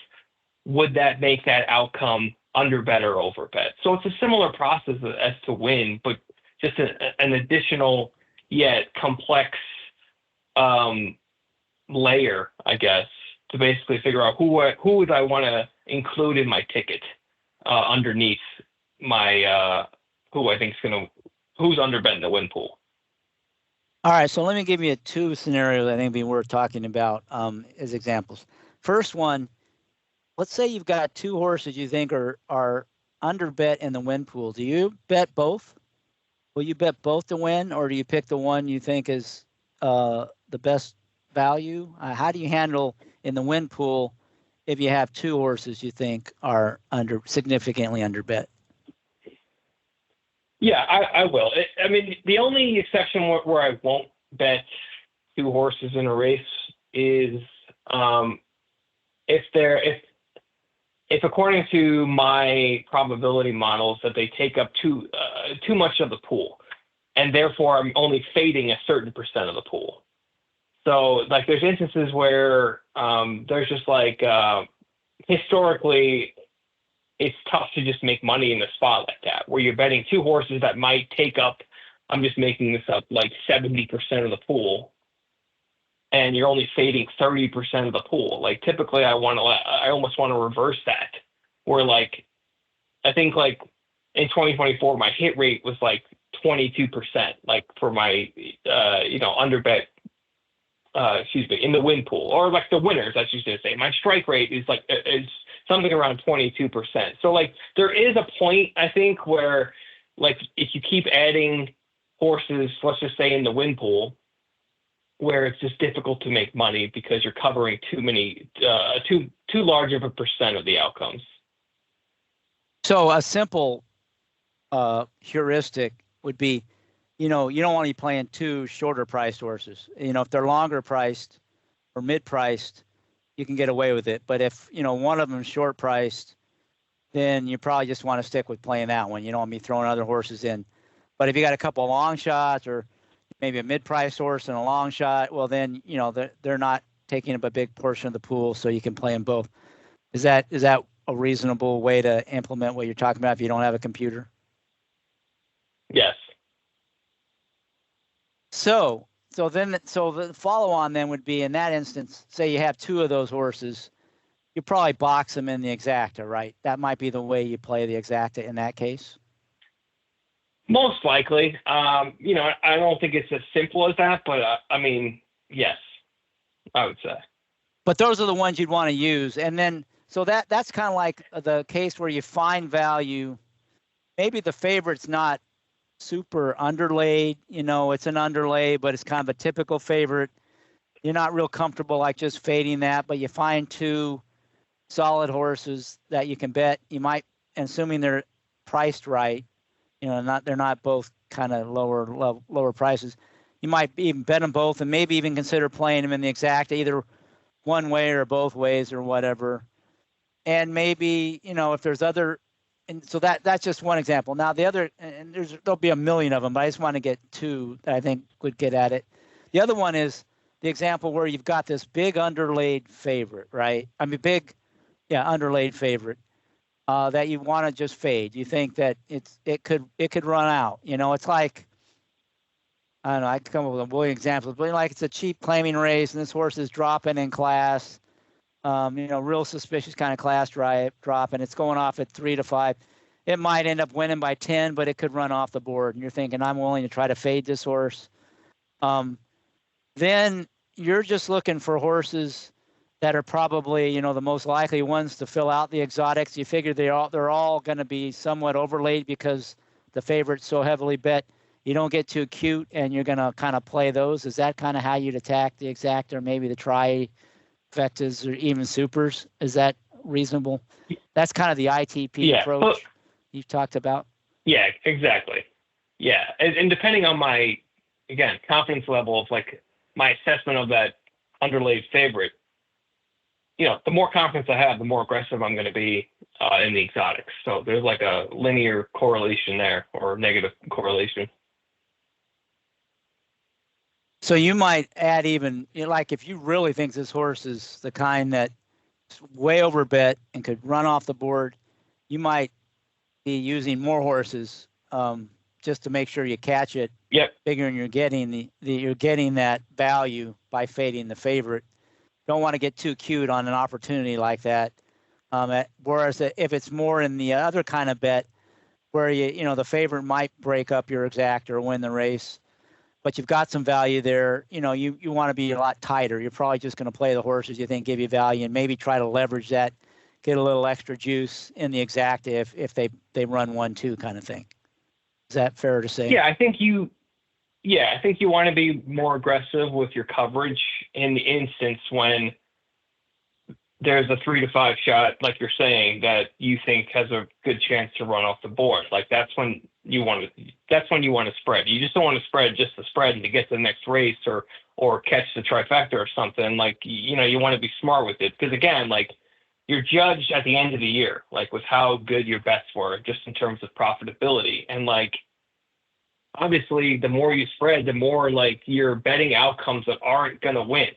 would that make that outcome under bet or over bet? So it's a similar process as to win, but just an additional yet complex layer, I guess, to basically figure out who would I want to include in my ticket underneath my who I think is who's under bet in the win pool. All right, so let me give you two scenarios I think would be worth talking about as examples. First one, let's say you've got two horses you think are under bet in the win pool. Do you bet both? Will you bet both to win, or do you pick the one you think is the best value? How do you handle in the win pool if you have two horses you think are significantly under bet? Yeah, I will. I mean, the only exception where I won't bet two horses in a race is if according to my probability models that they take up too much of the pool, and therefore I'm only fading a certain percent of the pool. So like there's instances where there's just like historically it's tough to just make money in a spot like that, where you're betting two horses that might take up, I'm just making this up, like 70% of the pool, and you're only fading 30% of the pool. Like typically I almost want to reverse that, where like, I think like in 2024, my hit rate was like 22%, like for my, under bet, in the win pool, or like the winners, I should say. My strike rate is something around 22%. So like there is a point, I think, where like if you keep adding horses, let's just say in the win pool, where it's just difficult to make money because you're covering too large of a percent of the outcomes. So a simple heuristic would be, you don't want to be playing two shorter priced horses. If they're longer priced or mid priced, you can get away with it. But if, one of them is short priced, then you probably just want to stick with playing that one. You don't want to be throwing other horses in. But if you got a couple of long shots, or maybe a mid-priced horse and a long shot, well, then, they're not taking up a big portion of the pool, so you can play them both. Is that a reasonable way to implement what you're talking about if you don't have a computer? Yes. So the follow-on then would be, in that instance, say you have two of those horses, you probably box them in the exacta, right? That might be the way you play the exacta in that case. Most likely. I don't think it's as simple as that, but yes, I would say. But those are the ones you'd want to use. And then, so that's kind of like the case where you find value. Maybe the favorite's not super underlaid, it's an underlay, but it's kind of a typical favorite. You're not real comfortable like just fading that, but you find two solid horses that you can bet. You might, assuming they're priced right, they're not both kind of lower prices. You might even bet them both, and maybe even consider playing them in the exacta, either one way or both ways or whatever. And maybe, if there's other, and so that's just one example. Now the other, and there'll be a million of them, but I just want to get two that I think would get at it. The other one is the example where you've got this big underlaid favorite, right? Underlaid favorite. That you want to just fade. You think that it could run out. It's like, I don't know, I could come up with a million examples, but like it's a cheap claiming race and this horse is dropping in class, real suspicious kind of class drop, and it's going off at 3 to 5. It might end up winning by 10, but it could run off the board. And you're thinking, I'm willing to try to fade this horse. Then you're just looking for horses that are probably, the most likely ones to fill out the exotics. You figure they're all going to be somewhat overlaid because the favorite's so heavily bet. You don't get too cute, and you're going to kind of play those. Is that kind of how you'd attack the exacta, or maybe the trifectas, or even supers? Is that reasonable? That's kind of the ITP approach you've talked about. Yeah, exactly. Yeah, and depending on my, again, confidence level of like my assessment of that underlaid favorite, the more confidence I have, the more aggressive I'm going to be in the exotics. So there's like a linear correlation there, or negative correlation. So you might add even, like if you really think this horse is the kind that's way over bet and could run off the board, you might be using more horses just to make sure you catch it. Yep. Figuring you're getting you're getting that value by fading the favorite. Don't want to get too cute on an opportunity like that. Whereas if it's more in the other kind of bet where the favorite might break up your exact or win the race, but you've got some value there, you want to be a lot tighter. You're probably just going to play the horses you think give you value and maybe try to leverage that, get a little extra juice in the exacta if they run 1-2 kind of thing. Is that fair to say? Yeah, I think you want to be more aggressive with your coverage in the instance when there's a 3 to 5 shot, like you're saying, that you think has a good chance to run off the board. Like that's when you want to spread. You just don't want to spread just to spread and to get to the next race or catch the trifecta or something. Like, you want to be smart with it. Because again, like you're judged at the end of the year, like with how good your bets were, just in terms of profitability. And like, obviously the more you spread, the more like you're betting outcomes that aren't going to win.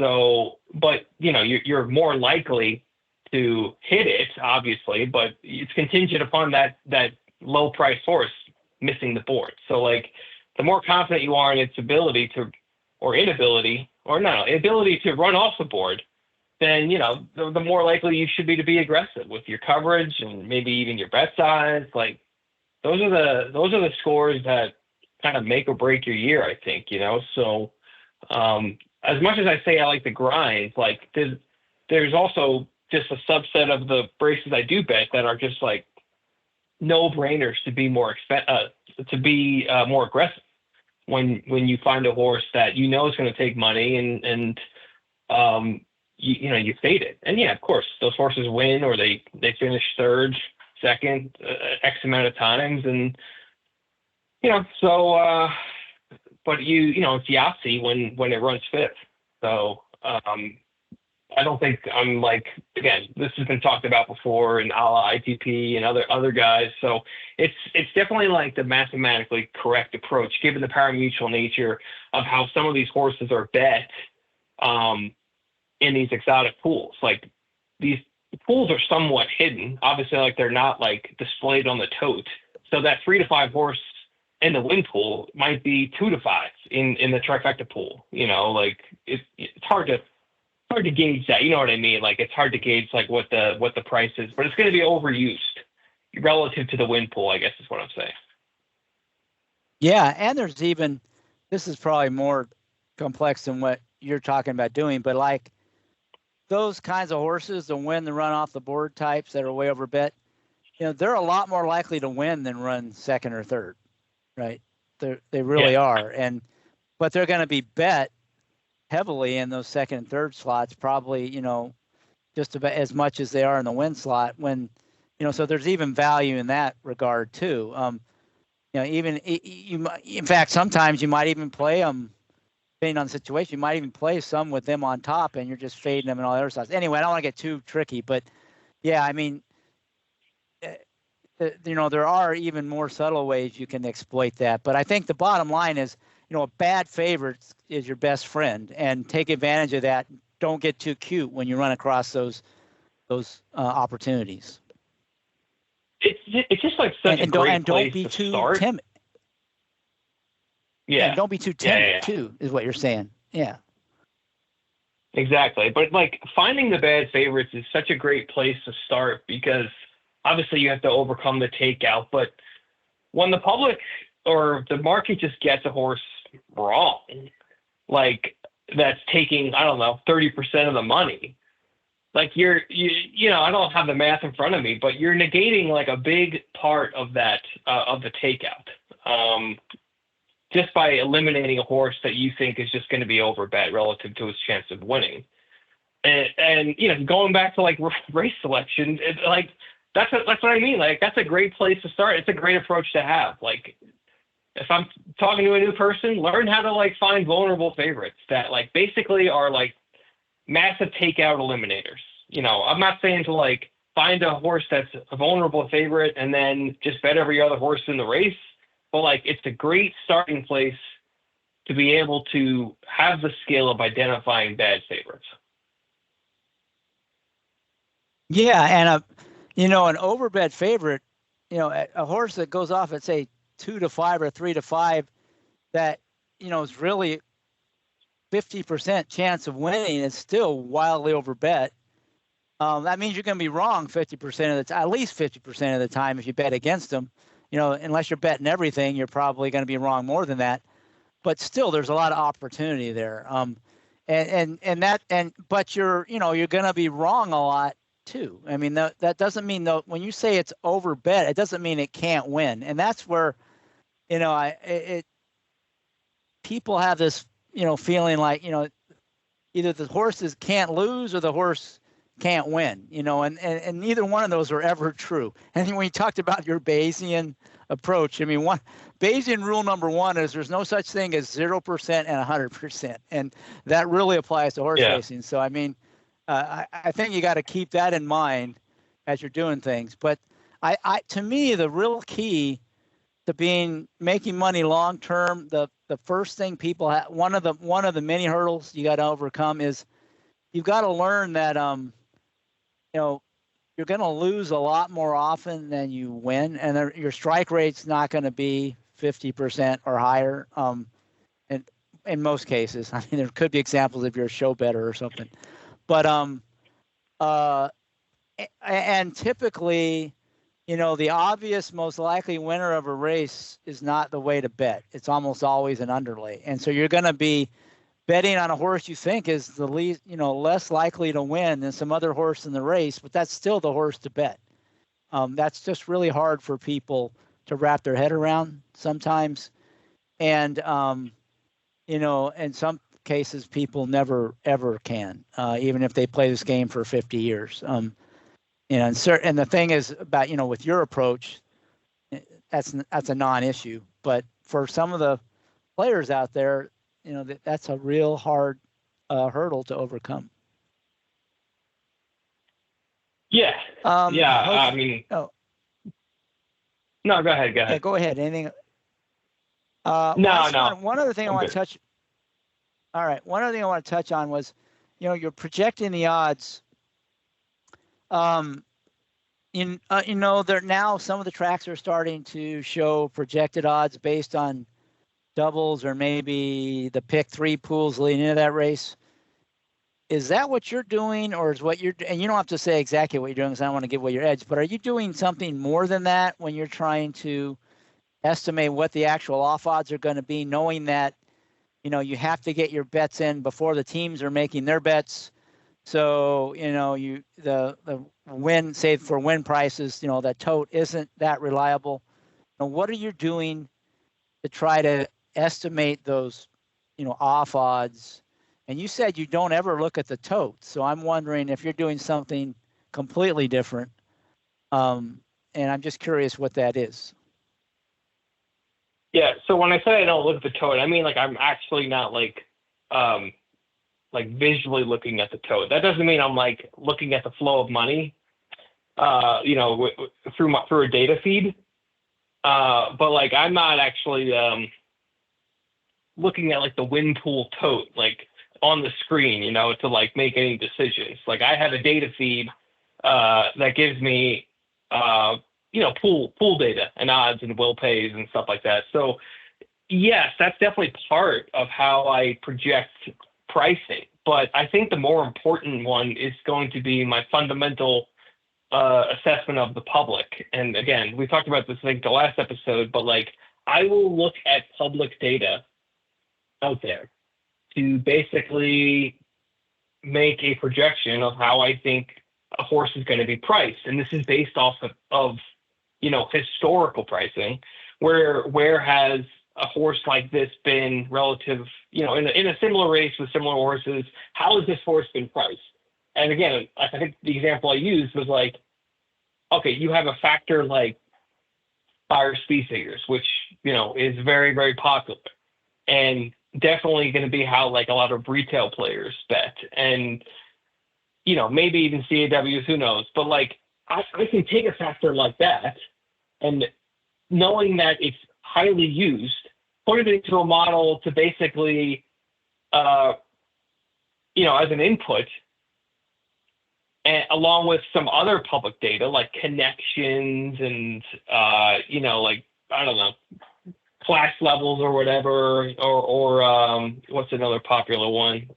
So, but you're more likely to hit it, obviously, but it's contingent upon that low price horse missing the board. So like the more confident you are in its ability to run off the board, then the more likely you should be to be aggressive with your coverage and maybe even your bet size. Like those are the scores that kind of make or break your year, I think. So as much as I say I like the grind, like there's also just a subset of the races I do bet that are just like no-brainers to be more aggressive when you find a horse that is going to take money and you fade it. And yeah, of course, those horses win or they finish third, second, X amount of times, and but it's Yahtzee when it runs fifth. So I don't think I'm like, again, this has been talked about before in a la ITP and other guys. So it's definitely like the mathematically correct approach, given the parimutuel nature of how some of these horses are bet in these exotic pools. Like these pools are somewhat hidden. Obviously, like they're not like displayed on the tote. So that 3 to 5 horse in the win pool might be 2 to 5 in the trifecta pool. Like it's hard to gauge that. You know what I mean? Like it's hard to gauge like what the price is, but it's going to be overused relative to the win pool, I guess is what I'm saying. Yeah, and there's even, this is probably more complex than what you're talking about doing, but like those kinds of horses, the win the run off the board types that are way over bet, they're a lot more likely to win than run second or third, right? They really are. But they're going to be bet heavily in those second and third slots, probably, just about as much as they are in the win slot so there's even value in that regard too. In fact, sometimes you might even play them, depending on the situation, you might even play some with them on top and you're just fading them in all the other slots. Anyway, I don't want to get too tricky, but yeah, I mean, there are even more subtle ways you can exploit that. But I think the bottom line is, a bad favorite is your best friend, and take advantage of that. Don't get too cute when you run across those opportunities. It's just like such a great place to start. And don't be too timid. Yeah. And don't be too timid too, is what you're saying. Yeah. Exactly. But like finding the bad favorites is such a great place to start because obviously you have to overcome the takeout. But when the public or the market just gets a horse wrong, like that's taking, 30% of the money, like I don't have the math in front of me, but you're negating like a big part of that, of the takeout. Just by eliminating a horse that you think is just going to be overbet relative to his chance of winning. And going back to like race selection, like that's what I mean. Like that's a great place to start. It's a great approach to have. Like if I'm talking to a new person, learn how to like find vulnerable favorites that like basically are like massive takeout eliminators. I'm not saying to like find a horse that's a vulnerable favorite and then just bet every other horse in the race. But like, it's a great starting place to be able to have the skill of identifying bad favorites. Yeah, and an overbet favorite, a horse that goes off at say 2-5 or 3-5, that is really 50% chance of winning is still wildly overbet. That means you're going to be wrong 50% of the time, at least 50% of the time if you bet against them. Unless you're betting everything, you're probably going to be wrong more than that. But still, there's a lot of opportunity there. But you're going to be wrong a lot too. I mean, that doesn't mean though when you say it's overbet, it doesn't mean it can't win. And that's where, people have this, feeling like, either the horses can't lose or the horse can't win, and neither one of those are ever true. And when you talked about your Bayesian approach, I mean, Bayesian rule number one is there's no such thing as 0% and 100%. And that really applies to horse racing. So, I mean, I think you got to keep that in mind as you're doing things. But to me, the real key to making money long term, the first thing people have, one of the many hurdles you got to overcome is you've got to learn that you're going to lose a lot more often than you win, and your strike rate's not going to be 50% or higher. And in most cases, I mean, there could be examples if you're a show bettor or something, but and typically, the obvious, most likely winner of a race is not the way to bet. It's almost always an underlay. And so you're going to be betting on a horse you think is the least, less likely to win than some other horse in the race, but that's still the horse to bet. That's just really hard for people to wrap their head around sometimes. And, in some cases, people never, ever can, even if they play this game for 50 years. And the thing is about, with your approach, that's a non-issue. But for some of the players out there, that's a real hard hurdle to overcome. Yeah. I mean. Oh. No, go ahead. Yeah, go ahead. Anything? No. One other thing I want to touch. All right. One other thing I want to touch on was, you're projecting the odds. There now some of the tracks are starting to show projected odds based on doubles or maybe the pick 3 pools leading into that race. Is that what you're doing, or is what you're, and you don't have to say exactly what you're doing because I don't want to give away your edge, but are you doing something more than that when you're trying to estimate what the actual off odds are going to be, knowing that, you have to get your bets in before the teams are making their bets? So, the win, say for win prices, that tote isn't that reliable. What are you doing to try to estimate those, off odds? And you said you don't ever look at the tote. So I'm wondering if you're doing something completely different. And I'm just curious what that is. Yeah. So when I say I don't look at the tote, I mean, I'm actually not visually looking at the tote. That doesn't mean I'm looking at the flow of money, through a data feed. But I'm not actually looking at the win pool tote on the screen, to make any decisions. I have a data feed that gives me pool data and odds and will pays and stuff like that. So yes, that's definitely part of how I project pricing. But I think the more important one is going to be my fundamental assessment of the public. And again, we talked about this, I think, the last episode, but I will look at public data out there to basically make a projection of how I think a horse is going to be priced. And this is based off of historical pricing, where has a horse like this been relative, in a similar race with similar horses, how has this horse been priced? And again, I think the example I used was okay, you have a factor like Buyer speed figures, which, is very, very popular and definitely going to be how a lot of retail players bet, and, maybe even CAWs, who knows, but I can take a factor like that and knowing that it's highly used, put it into a model to basically, as an input, and along with some other public data like connections and, like, I don't know, class levels or whatever, or what's another popular one?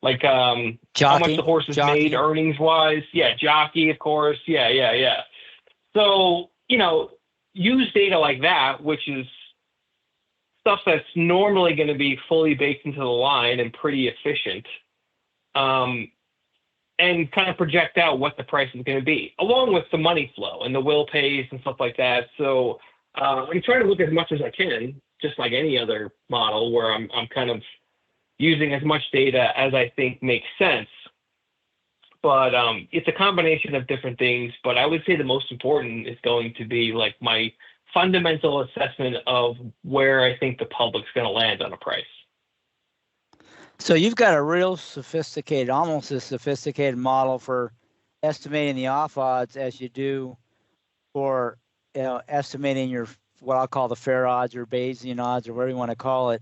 Like how much the horse is made earnings wise. Yeah, jockey, of course. Yeah. So, use data like that, which is stuff that's normally going to be fully baked into the line and pretty efficient, and kind of project out what the price is going to be, along with the money flow and the will pays and stuff like that. So I'm trying to look as much as I can, just like any other model, where I'm kind of using as much data as I think makes sense. But it's a combination of different things. But I would say the most important is going to be like my fundamental assessment of where I think the public's going to land on a price. So you've got a real sophisticated, almost as sophisticated model for estimating the off odds as you do for estimating what I'll call the fair odds or Bayesian odds or whatever you want to call it,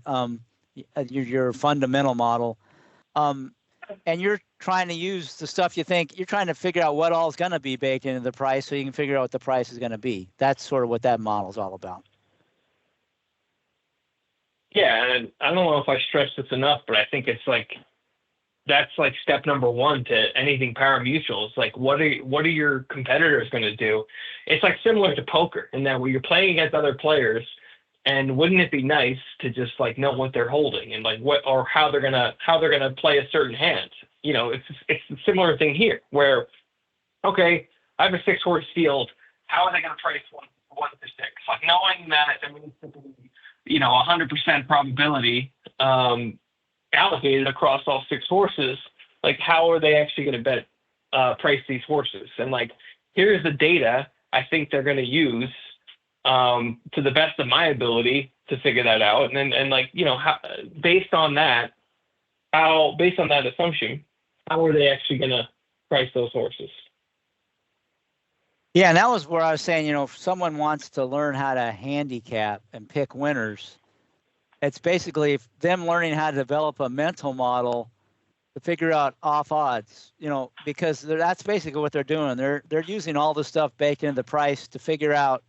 your fundamental model. And you're trying to use the stuff you're trying to figure out what all is going to be baked into the price so you can figure out what the price is going to be. That's sort of what that model is all about. Yeah, and I don't know if I stress this enough, but I think that's like step number one to anything parimutuel. It's like, what are your competitors going to do? It's like similar to poker in that when you're playing against other players, and wouldn't it be nice to just like know what they're holding and like what or how they're gonna play a certain hand? It's a similar thing here where, okay, I have a 6-horse field. How are they going to price one to six? Like knowing that, 100% probability allocated across all 6 horses. Like, how are they actually going to price these horses? And like, here's the data I think they're going to use to the best of my ability to figure that out. And based on that assumption, how are they actually going to price those horses? Yeah, and that was where I was saying, if someone wants to learn how to handicap and pick winners, it's basically them learning how to develop a mental model to figure out off odds, because that's basically what they're doing. They're using all the stuff baked into the price to figure out,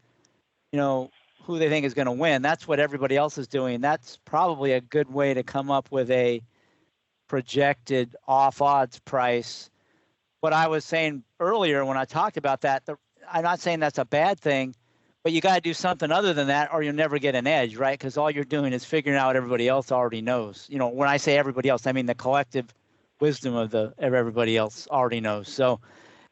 who they think is going to win. That's what everybody else is doing. That's probably a good way to come up with a projected off odds price. What I was saying earlier when I talked about that, I'm not saying that's a bad thing, but you got to do something other than that or you'll never get an edge, right? Because all you're doing is figuring out what everybody else already knows. When I say everybody else, I mean the collective wisdom of everybody else already knows. So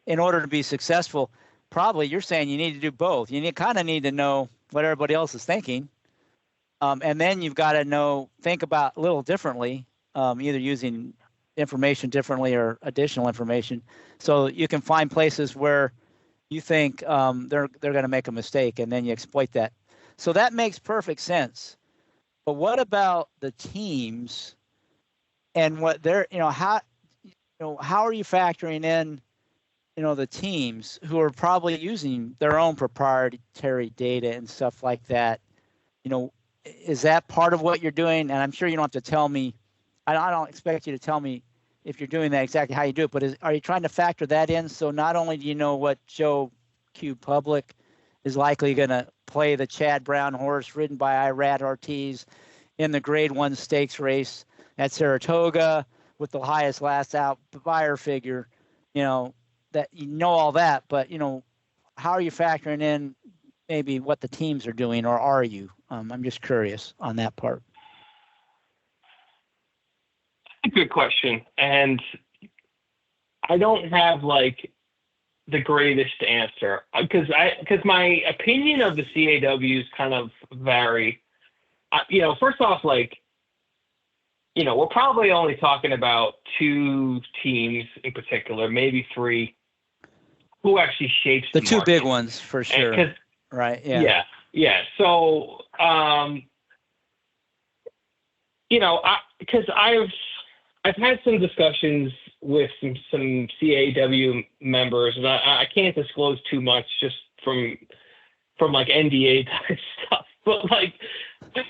in order to be successful, probably you're saying you need to do both. You kind of need to know what everybody else is thinking. And then you've got to think about a little differently, either using information differently or additional information. So you can find places where you think they're going to make a mistake, and then you exploit that. So that makes perfect sense. But what about the teams and what they're, how are you factoring in, the teams who are probably using their own proprietary data and stuff like that? Is that part of what you're doing? And I'm sure you don't have to tell me. I don't expect you to tell me if you're doing that exactly how you do it, but are you trying to factor that in? So not only do you know what Joe Q. Public is likely going to play the Chad Brown horse ridden by Irad Ortiz in the Grade 1 stakes race at Saratoga with the highest last out buyer figure, that all that, but, how are you factoring in maybe what the teams are doing, or are you? I'm just curious on that part. Good question. And I don't have like the greatest answer because my opinion of the CAWs kind of vary. First off, we're probably only talking about 2 teams in particular, maybe 3, who actually shapes the 2 big ones for sure. Right. Yeah. Yeah. So, because I've had some discussions with some CAW members, and I can't disclose too much just from like NDA type stuff. But like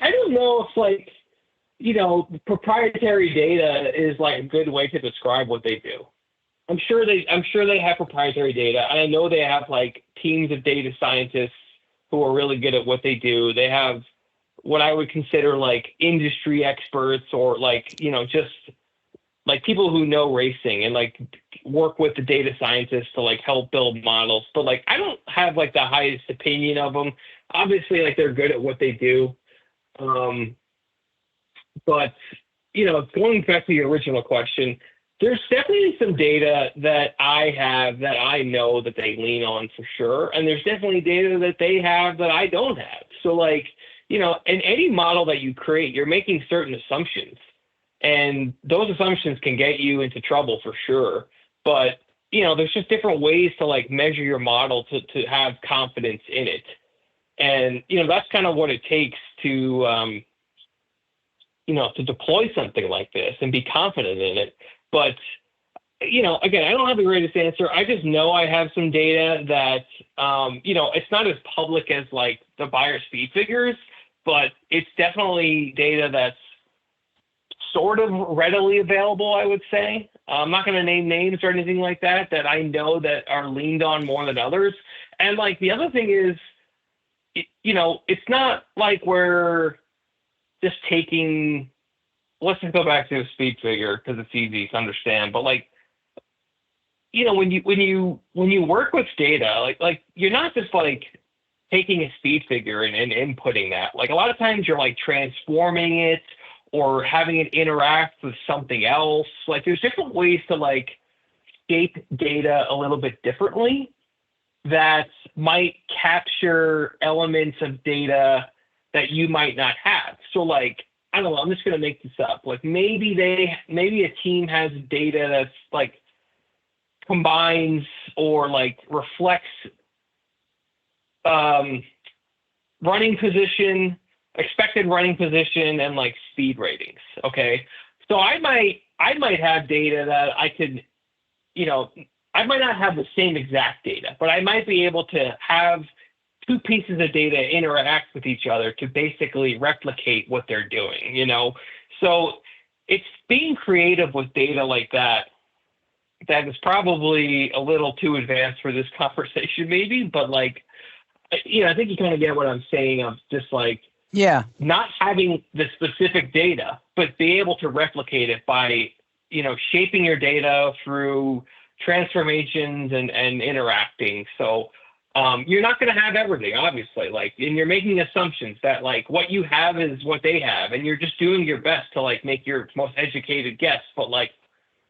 I don't know if like, proprietary data is like a good way to describe what they do. I'm sure they have proprietary data. And I know they have like teams of data scientists who are really good at what they do. They have what I would consider like industry experts, or like, just like people who know racing and like work with the data scientists to like help build models. But like, I don't have like the highest opinion of them. Obviously, like they're good at what they do. But, going back to your original question, there's definitely some data that I have that I know that they lean on for sure. And there's definitely data that they have that I don't have. So like, in any model that you create, you're making certain assumptions. And those assumptions can get you into trouble for sure. But, there's just different ways to like measure your model to have confidence in it. And, that's kind of what it takes to, to deploy something like this and be confident in it. But, again, I don't have the greatest answer. I just know I have some data that, it's not as public as like the buyer speed figures, but it's definitely data that's sort of readily available, I would say. I'm not going to name names or anything like that I know that are leaned on more than others. And like the other thing is, it's not like we're just taking, let's just go back to a speed figure because it's easy to understand. But like, when you work with data, like you're not just like taking a speed figure and inputting that. Like a lot of times you're like transforming it or having it interact with something else. Like there's different ways to like shape data a little bit differently that might capture elements of data that you might not have. So like, I don't know, I'm just going to make this up. Like maybe a team has data that's like combines or like reflects running position, expected running position, and like speed ratings. Okay. So I might have data that I could, I might not have the same exact data, but I might be able to have two pieces of data interact with each other to basically replicate what they're doing, So it's being creative with data like that is probably a little too advanced for this conversation maybe, but like, I think you kind of get what I'm saying of just like, not having the specific data, but be able to replicate it by, shaping your data through transformations and interacting. So you're not going to have everything, obviously, like, and you're making assumptions that like what you have is what they have, and you're just doing your best to like make your most educated guess. But like,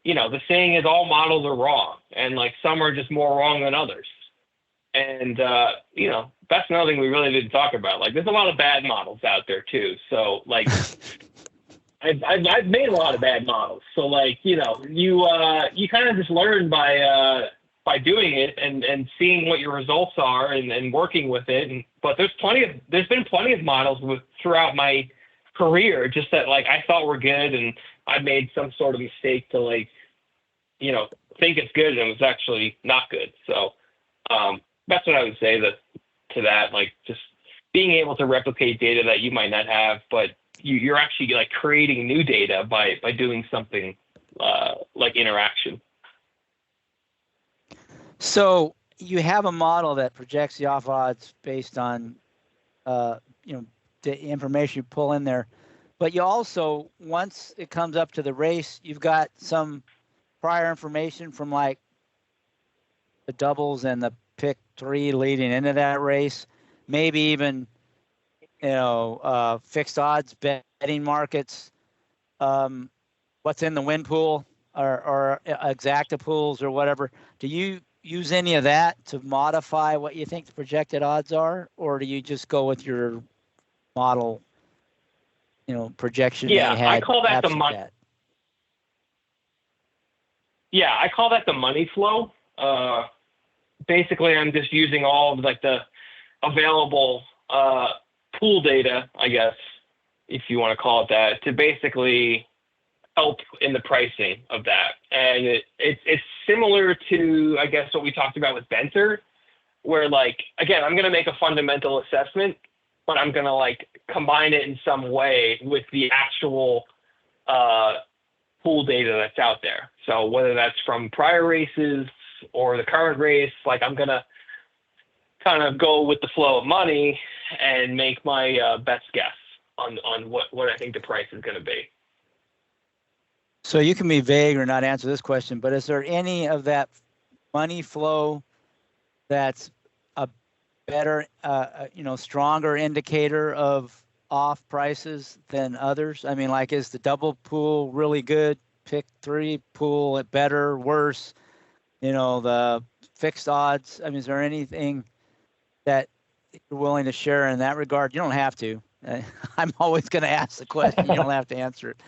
the saying is all models are wrong, and like some are just more wrong than others. And, that's another thing we really didn't talk about. Like there's a lot of bad models out there too. So like, I've made a lot of bad models. So like, you kind of just learn by doing it and seeing what your results are and working with it. But there's been plenty of models throughout my career, just that like I thought were good and I made some sort of mistake to like, think it's good and it was actually not good. So that's what I would say to that, like just being able to replicate data that you might not have, but you're actually like creating new data by doing something like interaction. So you have a model that projects the off odds based on, the information you pull in there, but you also, once it comes up to the race, you've got some prior information from like the doubles and the pick 3 leading into that race, maybe even, fixed odds betting markets, what's in the win pool or exacta pools or whatever. Do you use any of that to modify what you think the projected odds are, or do you just go with your model, projection? Yeah, I call that the money. Yeah, I call that the money flow. Basically, I'm just using all of like the available pool data, I guess, if you want to call it that, to basically help in the pricing of that. And it's similar to, I guess, what we talked about with Benzer, where like, again, I'm going to make a fundamental assessment but I'm going to like combine it in some way with the actual pool data that's out there. So whether that's from prior races or the current race, like I'm going to kind of go with the flow of money and make my best guess on what I think the price is going to be. So you can be vague or not answer this question, but is there any of that money flow that's a better, stronger indicator of off prices than others? I mean, like, is the double pool really good? Pick three pool better, worse? The fixed odds. I mean, is there anything that you're willing to share in that regard? You don't have to. I'm always going to ask the question. You don't have to answer it.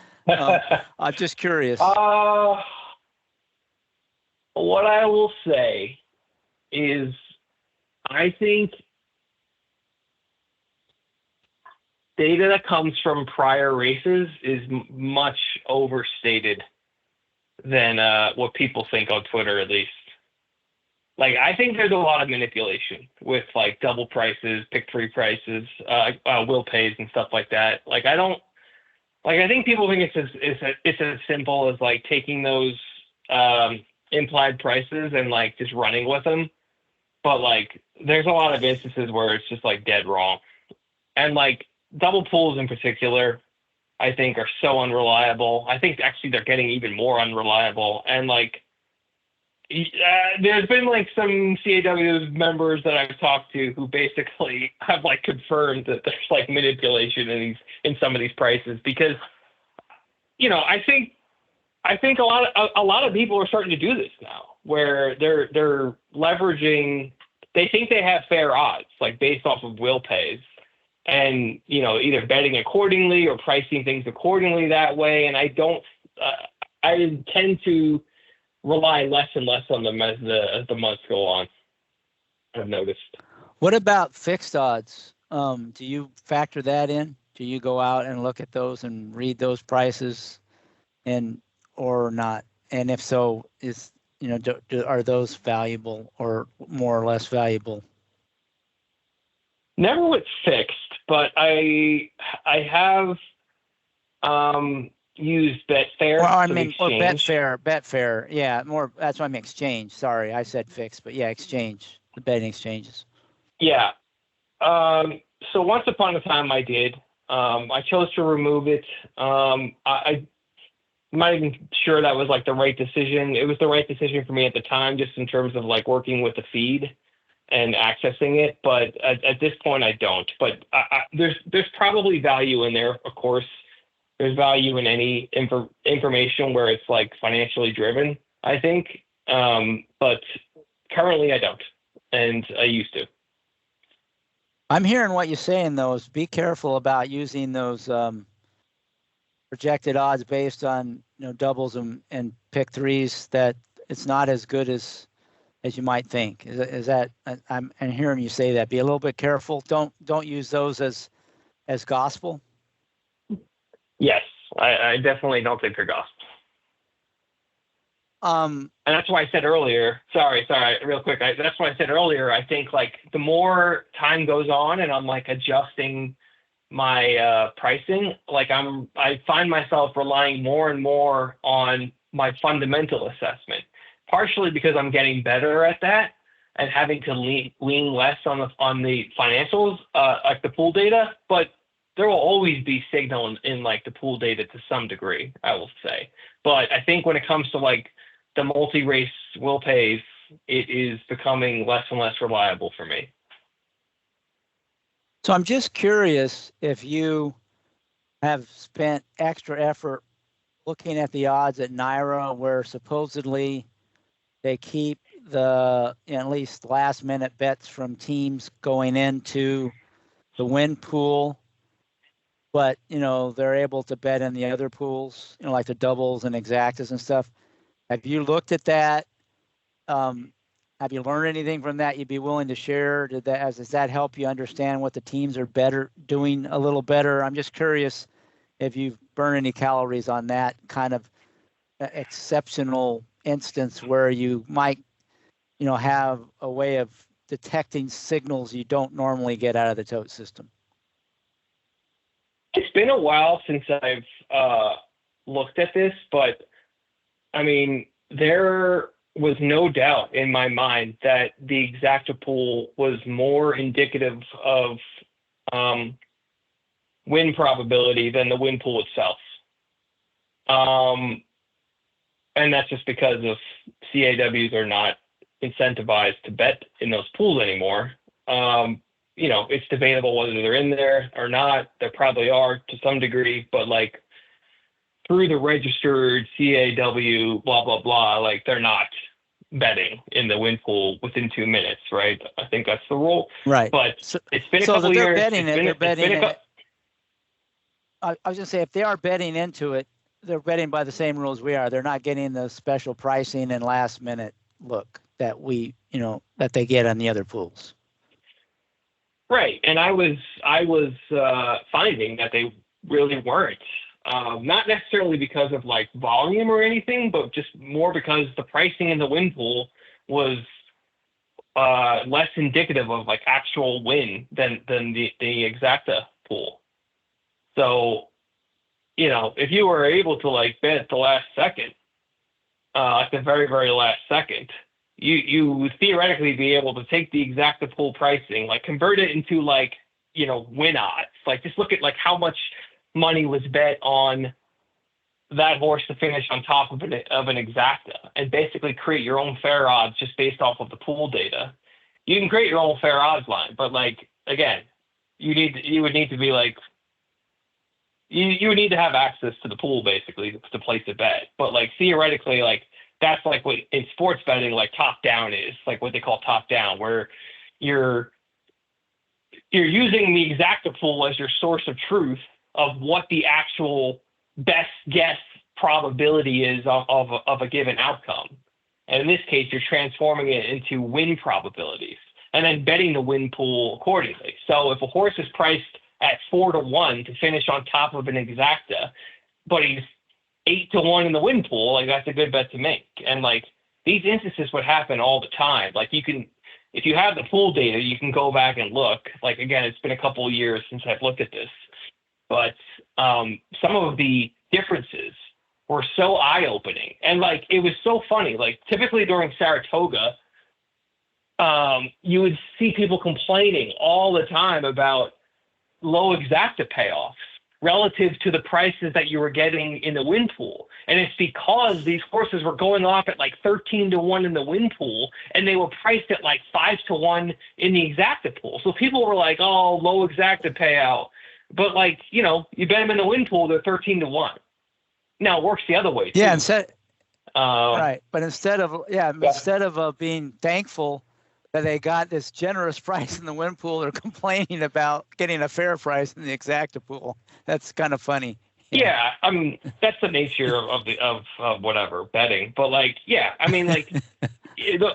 I'm just curious. What I will say is I think data that comes from prior races is much overstated than what people think on Twitter, at least. Like, I think there's a lot of manipulation with like double prices, pick three prices, will pays and stuff like that. Like, I think people think it's as simple as like taking those implied prices and like just running with them. But like, there's a lot of instances where it's just like dead wrong. And like double pools in particular, I think are so unreliable. I think actually they're getting even more unreliable. And like, there's been like some CAW members that I've talked to who basically have like confirmed that there's like manipulation in some of these prices, because I think a lot of people are starting to do this now, where they're leveraging. They think they have fair odds, like based off of will pays, and either betting accordingly or pricing things accordingly that way. And I tend to rely less and less on them as the months go on, I've noticed. What about fixed odds? Do you factor that in? Do you go out and look at those and read those prices, or not? And if so, are those valuable or more or less valuable? Never with fixed, but I have used Betfair. Well, I mean, or Betfair. Yeah, more. That's why I mean exchange. Sorry, I said fixed, but yeah, exchange, the betting exchanges. Yeah. So once upon a time I did. I chose to remove it. I'm not even sure that was like the right decision. It was the right decision for me at the time, just in terms of like working with the feed and accessing it. But at this point, I don't. But there's probably value in there, of course. There's value in any information where it's like financially driven, I think. But currently I don't, and I used to. I'm hearing what you're saying, though, is be careful about using those projected odds based on doubles and pick threes, that it's not as good as you might think. Is that I'm hearing you say that. Be a little bit careful. Don't use those as gospel. Yes, I definitely don't think they're gospel. And that's why I said earlier, sorry, real quick. That's why I said earlier, I think like the more time goes on and I'm like adjusting my pricing, like I find myself relying more and more on my fundamental assessment, partially because I'm getting better at that and having to lean less on the financials, like the pool data, but there will always be signal in like the pool data to some degree, I will say. But I think when it comes to like the multi-race will pays, it is becoming less and less reliable for me. So I'm just curious if you have spent extra effort looking at the odds at NYRA, where supposedly they keep the at least last minute bets from teams going into the win pool, but they're able to bet in the other pools, like the doubles and exactas and stuff. Have you looked at that? Have you learned anything from that you'd be willing to share? Does that help you understand what the teams are doing a little better? I'm just curious if you've burned any calories on that kind of exceptional instance where you might, have a way of detecting signals you don't normally get out of the tote system. It's been a while since I've looked at this, but I mean, there was no doubt in my mind that the exacta pool was more indicative of win probability than the win pool itself. And that's just because of CAWs are not incentivized to bet in those pools anymore. You know, it's debatable whether they're in there or not. There probably are to some degree, but like through the registered CAW, blah, blah, blah, like they're not betting in the win pool within 2 minutes, right? I think that's the rule. Right. But so, it's been a so couple they're years. Betting it, they're betting it. I was going to say, if they are betting into it, they're betting by the same rules we are. They're not getting the special pricing and last minute look that we, you know, that they get on the other pools. Right. And I was finding that they really weren't. Not necessarily because of like volume or anything, but just more because the pricing in the win pool was less indicative of like actual win than the exacta pool. So, you know, if you were able to like bet at the last second, at the very, very last second, you would theoretically be able to take the exacta pool pricing, like convert it into like, you know, win odds. Like just look at like how much money was bet on that horse to finish on top of an exacta, and basically create your own fair odds just based off of the pool data. You can create your own fair odds line, but like again, you would need to be like you would need to have access to the pool basically to place a bet. But like theoretically, like that's like what in sports betting like top down is, like what they call top down, where you're using the exacta pool as your source of truth of what the actual best guess probability is of a given outcome. And in this case, you're transforming it into win probabilities and then betting the win pool accordingly. So if a horse is priced at 4-1 to finish on top of an exacta, but he's 8-1 in the win pool, like that's a good bet to make. And like these instances would happen all the time. Like you can, if you have the pool data, you can go back and look. Like again, it's been a couple of years since I've looked at this, but some of the differences were so eye-opening. And like it was so funny. Like typically during Saratoga, you would see people complaining all the time about low exacta payoffs relative to the prices that you were getting in the win pool. And it's because these horses were going off at like 13-1 in the win pool, and they were priced at like 5-1 in the exacta pool. So people were like, oh, low exacta payout. But like, you know, you bet them in the win pool, they're 13-1. Now it works the other way too. Yeah, right. But instead of being thankful that they got this generous price in the win pool, they're complaining about getting a fair price in the exacta pool. That's kind of funny. Yeah, I mean that's the nature of whatever betting. But like, yeah, I mean like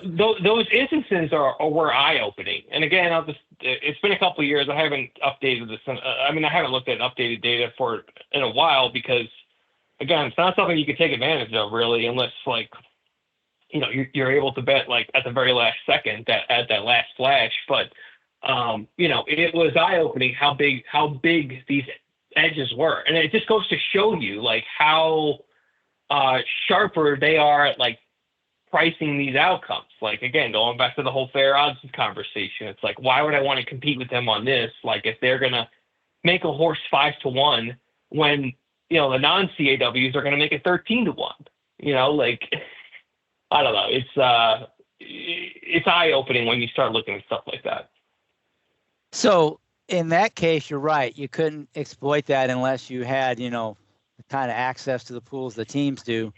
those instances were eye opening. And again, it's been a couple of years. I haven't updated this. I mean, I haven't looked at updated data for it in a while because again, it's not something you can take advantage of really, unless like, you know, you're able to bet like at the very last second at that last flash. But you know, it was eye opening how big these edges were, and it just goes to show you like how sharper they are at like pricing these outcomes. Like again, going back to the whole fair odds conversation, it's like, why would I want to compete with them on this? Like if they're gonna make a horse 5-1 when, you know, the non-CAWs are gonna make it 13-1. You know, like I don't know. It's eye opening when you start looking at stuff like that. So in that case, you're right. You couldn't exploit that unless you had, you know, the kind of access to the pools the teams do.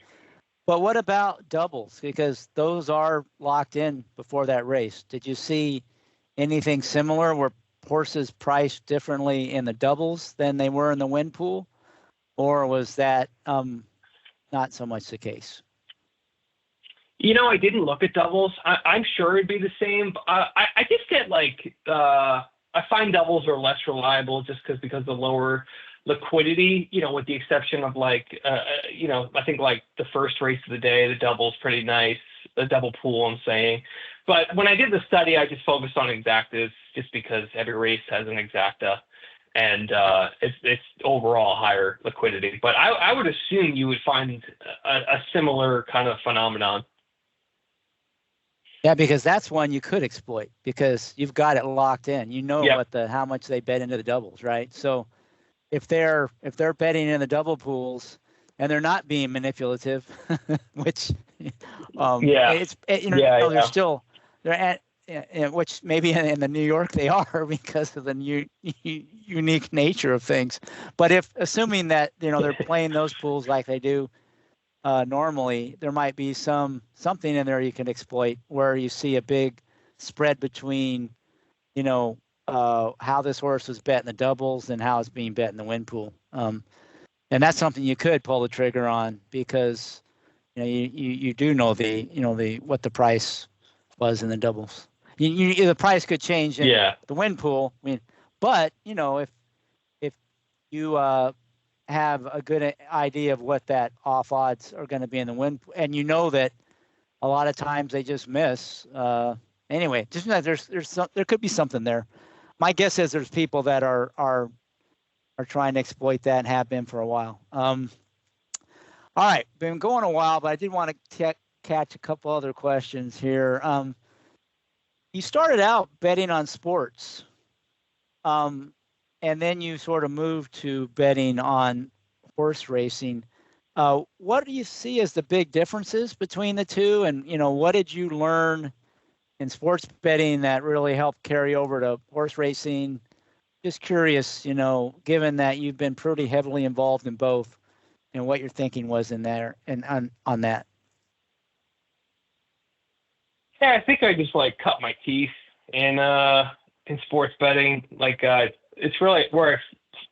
But what about doubles? Because those are locked in before that race. Did you see anything similar where horses priced differently in the doubles than they were in the win pool? Or was that not so much the case? You know, I didn't look at doubles. I'm sure it'd be the same. I just get like, I find doubles are less reliable just because of the lower liquidity, you know, with the exception of like, you know, I think like the first race of the day, the double's pretty nice, the double pool I'm saying. But when I did the study, I just focused on exactas just because every race has an exacta. and it's overall higher liquidity. But I would assume you would find a similar kind of phenomenon. Yeah, because that's one you could exploit because you've got it locked in. You know Yep. how much they bet into the doubles, right? So if they're betting in the double pools and they're not being manipulative, which they're still they're at which maybe in the New York they are because of the unique nature of things. But if assuming that they're playing those pools like they do normally, there might be something in there you can exploit where you see a big spread between how this horse was bet in the doubles and how it's being bet in the win pool. And that's something you could pull the trigger on because you do know what the price was in the doubles. The price could change in the win pool. I mean, but if you have a good idea of what that off odds are going to be in the win, and that a lot of times they just miss. Anyway, just there could be something there. My guess is there's people that are trying to exploit that and have been for a while. All right, been going a while, but I did want to catch a couple other questions here. You started out betting on sports, and then you sort of moved to betting on horse racing. What do you see as the big differences between the two? And, what did you learn in sports betting that really helped carry over to horse racing? Just curious, given that you've been pretty heavily involved in both, and what your thinking was in there and on that. Yeah, I think I just cut my teeth in sports betting. It's really where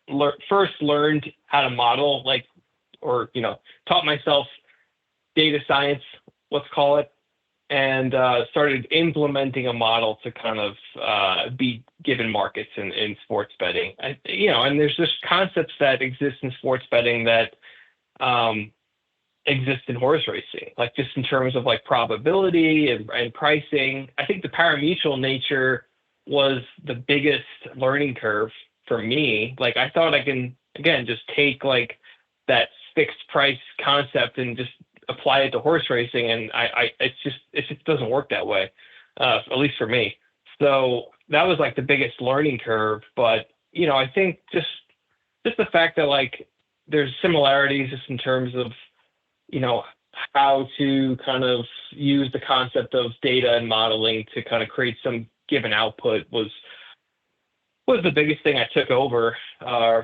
I first learned how to model, taught myself data science, let's call it, and started implementing a model to kind of be given markets in sports betting. And there's just concepts that exist in sports betting that exist in horse racing, just in terms of probability and pricing. I think the parimutuel nature was the biggest learning curve for me. I thought I can, again, just take that fixed price concept and just apply it to horse racing. And it just doesn't work that way, at least for me. So that was the biggest learning curve. But, I think just the fact that there's similarities just in terms of, how to kind of use the concept of data and modeling to kind of create some given output was the biggest thing I took over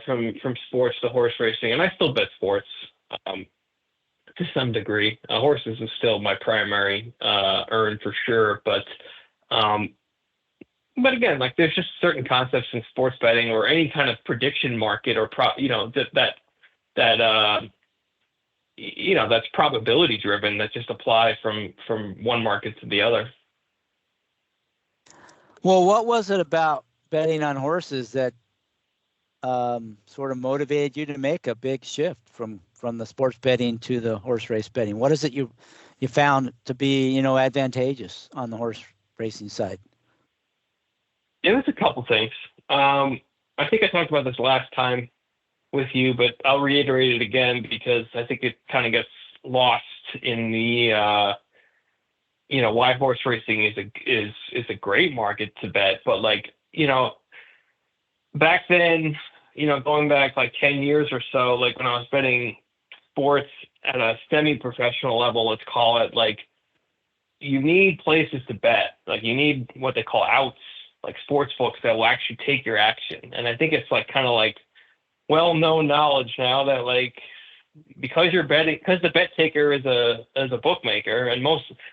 from sports to horse racing. And I still bet sports to some degree. Horses is still my primary earn for sure. But again, there's just certain concepts in sports betting or any kind of prediction market or that's probability driven that just apply from one market to the other. Well, what was it about betting on horses that sort of motivated you to make a big shift from the sports betting to the horse race betting? What is it you found to be, advantageous on the horse racing side? It was a couple things. I think I talked about this last time with you, but I'll reiterate it again because I think it kind of gets lost in the why horse racing is a great market to bet. But back then, going back 10 years or so, when I was betting sports at a semi-professional level, let's call it, you need places to bet. You need what they call outs, sports books that will actually take your action. And I think it's kind of well-known knowledge now that because you're betting, because the bet taker is a bookmaker,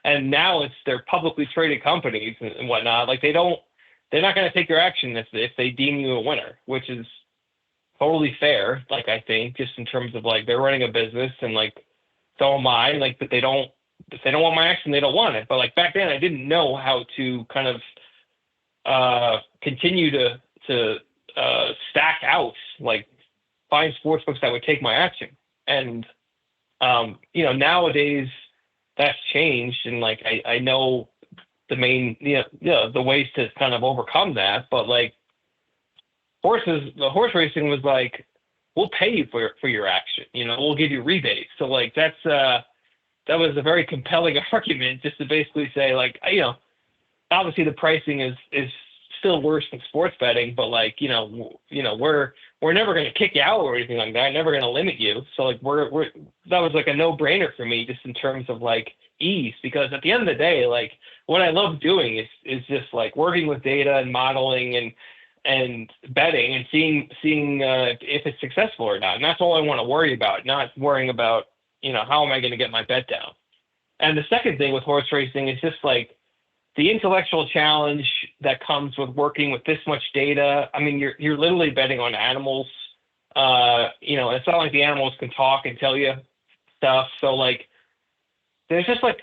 and now they're publicly traded companies and whatnot. They're not going to take your action if they deem you a winner, which is totally fair. I think just in terms of they're running a business and so am I. But if they don't want my action, they don't want it. But back then, I didn't know how to kind of continue to stack out find sports books that would take my action. And, nowadays that's changed. And I know the main, the ways to kind of overcome that, but the horse racing was like, we'll pay you for your action. We'll give you rebates. So like that was a very compelling argument, just to basically say like, obviously the pricing is still worse than sports betting, but like, we're never going to kick you out or anything like that. Never going to limit you. So like that was like a no-brainer for me, just in terms of like ease, because at the end of the day, like what I love doing is just like working with data and modeling and betting and seeing if it's successful or not. And that's all I want to worry about, not worrying about, how am I going to get my bet down? And the second thing with horse racing is just like the intellectual challenge that comes with working with this much data. I mean, you're literally betting on animals. It's not like the animals can talk and tell you stuff. So like, there's just like,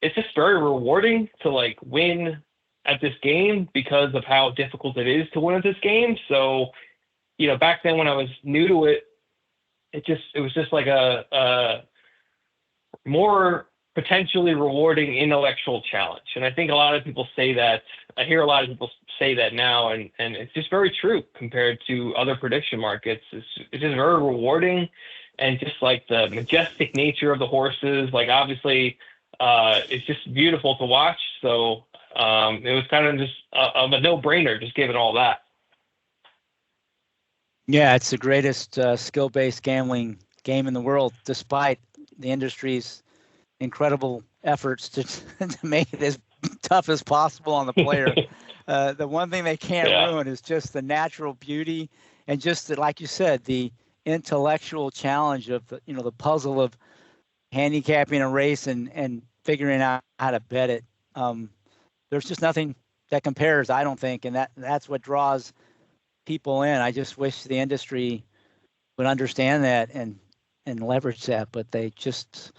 it's just very rewarding to like win at this game because of how difficult it is to win at this game. So, back then when I was new to it, it was just like a more potentially rewarding intellectual challenge. And I think a lot of people say that. I hear a lot of people say that now, and it's just very true compared to other prediction markets. It's just very rewarding, and just like the majestic nature of the horses, like obviously it's just beautiful to watch. So it was kind of just a no-brainer, just given all that. Yeah, it's the greatest skill-based gambling game in the world, despite the industry's incredible efforts to make it as tough as possible on the player. The one thing they can't ruin is just the natural beauty and just like you said, the intellectual challenge of the puzzle of handicapping a race and figuring out how to bet it. There's just nothing that compares, I don't think, and that's what draws people in. I just wish the industry would understand that and leverage that, but they just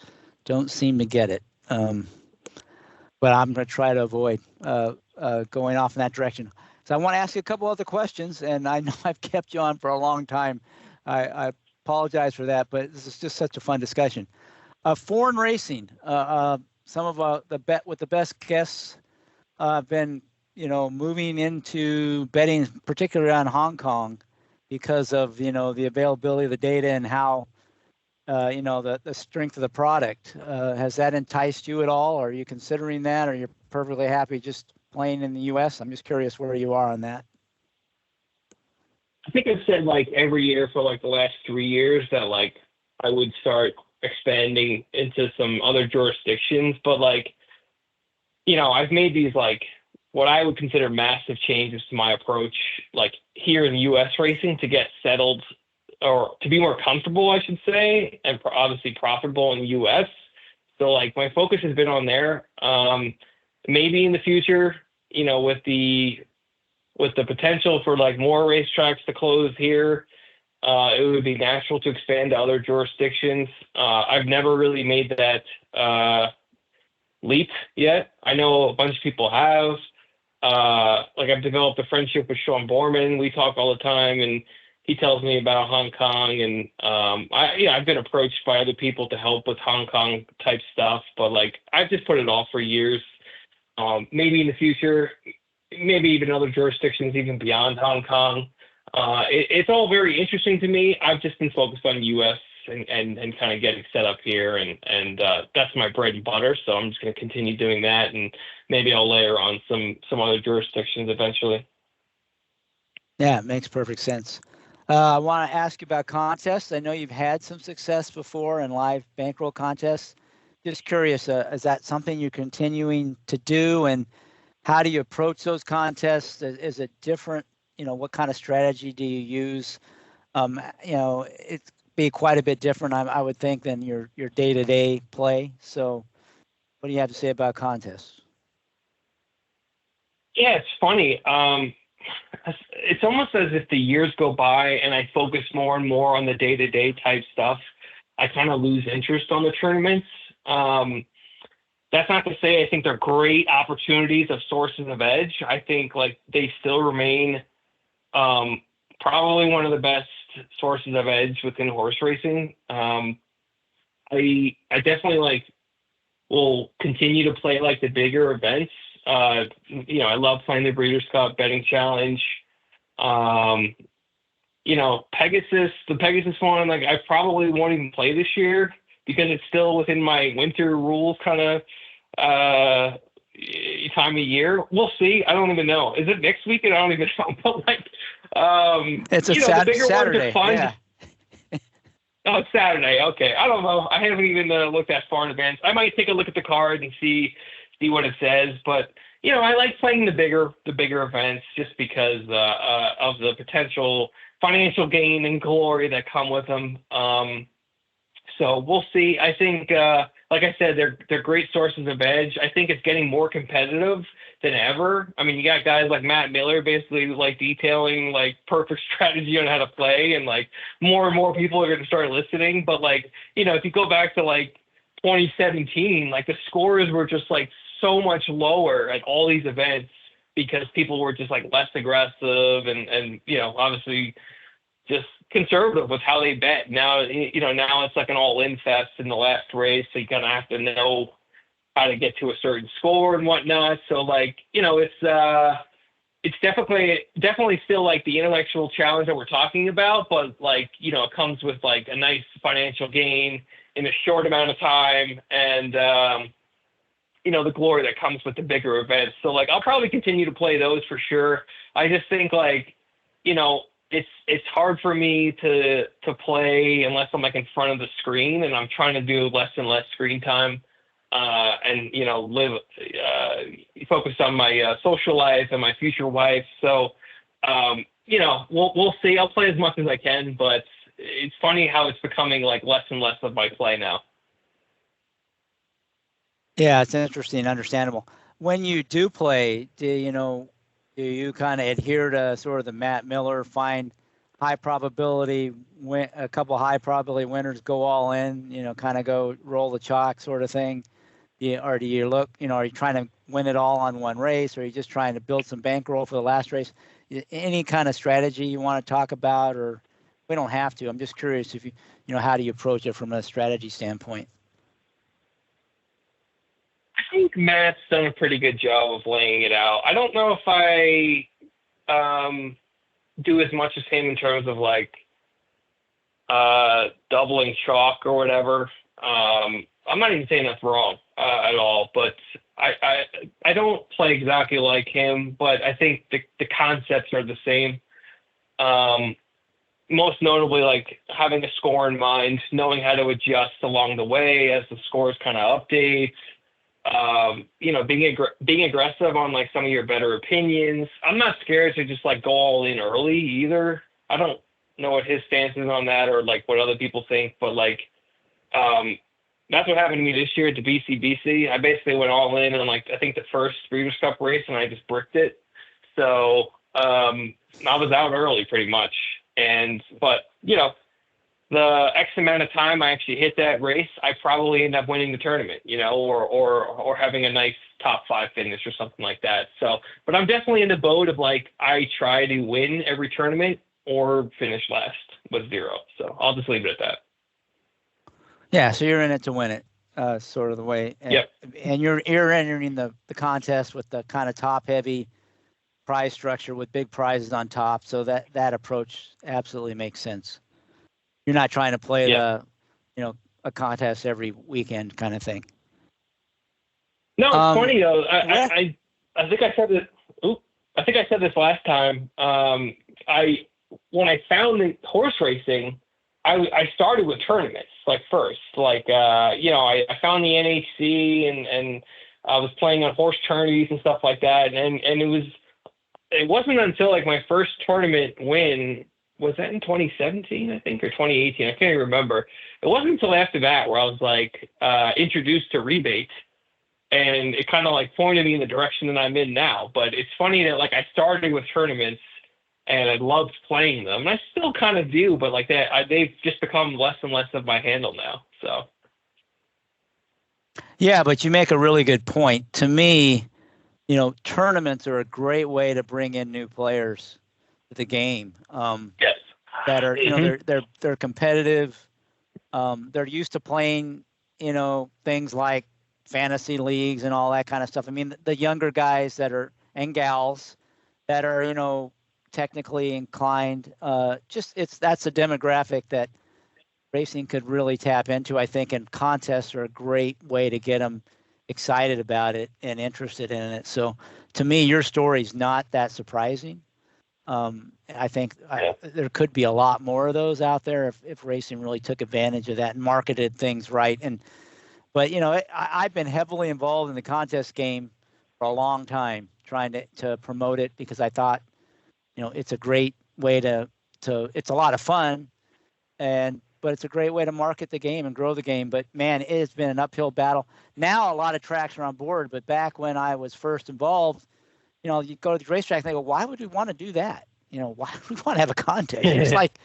don't seem to get it. But I'm going to try to avoid going off in that direction. So I want to ask you a couple other questions, and I know I've kept you on for a long time. I apologize for that, but this is just such a fun discussion. Foreign racing. Some of the best guests have been, moving into betting, particularly on Hong Kong, because of the availability of the data and how the strength of the product. Has that enticed you at all? Are you considering that, or you're perfectly happy just playing in the U.S.? I'm just curious where you are on that. I think I've said like every year for like the last 3 years that like I would start expanding into some other jurisdictions, but like, I've made these like what I would consider massive changes to my approach, like here in U.S. racing, to get settled or to be more comfortable, I should say, and obviously profitable in the U.S. So like my focus has been on there. Maybe in the future, with the potential for like more racetracks to close here, it would be natural to expand to other jurisdictions. I've never really made that leap yet. I know a bunch of people have. Like I've developed a friendship with Sean Borman. We talk all the time, and he tells me about Hong Kong, and I've been approached by other people to help with Hong Kong type stuff, but like I've just put it off for years. Maybe in the future, maybe even other jurisdictions, even beyond Hong Kong. It's all very interesting to me. I've just been focused on U.S. and kind of getting set up here, and that's my bread and butter. So I'm just going to continue doing that, and maybe I'll layer on some other jurisdictions eventually. Yeah, it makes perfect sense. I want to ask you about contests. I know you've had some success before in live bankroll contests. Just curious, is that something you're continuing to do, and how do you approach those contests? Is it different? What kind of strategy do you use? It'd be quite a bit different, I would think, than your day-to-day play. So what do you have to say about contests? Yeah, it's funny. It's almost as if the years go by and I focus more and more on the day-to-day type stuff, I kind of lose interest on the tournaments. That's not to say I think they're great opportunities of sources of edge. I think like they still remain probably one of the best sources of edge within horse racing. I definitely will continue to play like the bigger events. I love playing the Breeders' Cup Betting Challenge. Pegasus, the Pegasus one, like I probably won't even play this year because it's still within my winter rules kind of time of year. We'll see. I don't even know. Is it next weekend? I don't even know. But like, it's a the bigger Saturday. Ones are fun. Yeah. Oh, it's Saturday. Okay. I don't know. I haven't even looked that far in advance. I might take a look at the card and see what it says. But, I like playing the bigger events just because of the potential financial gain and glory that come with them. So we'll see. I think, like I said, they're great sources of edge. I think it's getting more competitive than ever. I mean, you got guys like Matt Miller basically like detailing like perfect strategy on how to play, and like more and more people are going to start listening. But like, if you go back to like 2017, like the scores were just like so much lower at all these events because people were just like less aggressive and obviously just conservative with how they bet. Now, now it's like an all-in fest in the last race. So you kind of have to know how to get to a certain score and whatnot. So like, it's definitely still like the intellectual challenge that we're talking about, but like, it comes with like a nice financial gain in a short amount of time. And, the glory that comes with the bigger events. So like, I'll probably continue to play those for sure. I just think like, it's hard for me to play unless I'm like in front of the screen, and I'm trying to do less and less screen time, and focus on my social life and my future wife. So, we'll see. I'll play as much as I can, but it's funny how it's becoming like less and less of my play now. Yeah, it's interesting and understandable. When you do play, do you kind of adhere to sort of the Matt Miller, find high probability, a couple high probability winners, go all in, kind of go roll the chalk sort of thing? Or do you look, are you trying to win it all on one race, or are you just trying to build some bankroll for the last race? Any kind of strategy you want to talk about, or we don't have to? I'm just curious if how do you approach it from a strategy standpoint? I think Matt's done a pretty good job of laying it out. I don't know if I do as much as him in terms of like doubling chalk or whatever. I'm not even saying that's wrong at all, but I don't play exactly like him, but I think the concepts are the same. Most notably, like having a score in mind, knowing how to adjust along the way as the scores kind of update. Being aggressive on like some of your better opinions. I'm not scared to just like go all in early either. I don't know what his stance is on that or like what other people think, but like, that's what happened to me this year at the BCBC. I basically went all in on like, I think the first Breeders' Cup race, and I just bricked it. So, I was out early pretty much. But the X amount of time I actually hit that race, I probably end up winning the tournament, or having a nice top 5 finish or something like that. So, but I'm definitely in the boat of like, I try to win every tournament or finish last with 0. So I'll just leave it at that. Yeah. So you're in it to win it, sort of the way. Yep. And you're entering the contest with the kind of top heavy prize structure with big prizes on top. So that approach absolutely makes sense. You're not trying to play a contest every weekend kind of thing. No, it's funny though. I think I said this. I think I said this last time. When I found the horse racing, I started with tournaments like first. Like I found the NHC and I was playing on horse tourneys and stuff like that. And it wasn't until like my first tournament win. Was that in 2017, I think, or 2018? I can't even remember. It wasn't until after that where I was like introduced to rebate, and it kind of like pointed me in the direction that I'm in now. But it's funny that like I started with tournaments and I loved playing them, and I still kind of do, but like they've just become less and less of my handle now. So. Yeah, but you make a really good point. To me, tournaments are a great way to bring in new players to the game. Yes. That are, they're competitive. They're used to playing, things like fantasy leagues and all that kind of stuff. I mean, the younger guys and gals that are, technically inclined. That's a demographic that racing could really tap into, I think, and contests are a great way to get them excited about it and interested in it. So to me, your story is not that surprising. I think there could be a lot more of those out there if racing really took advantage of that and marketed things right. But I've been heavily involved in the contest game for a long time, trying to promote it, because I thought, it's a great way to it's a lot of fun, but it's a great way to market the game and grow the game. But man, it has been an uphill battle. Now a lot of tracks are on board, but back when I was first involved, you go to the racetrack and they go, why would we want to do that? Why would we want to have a contest? It's like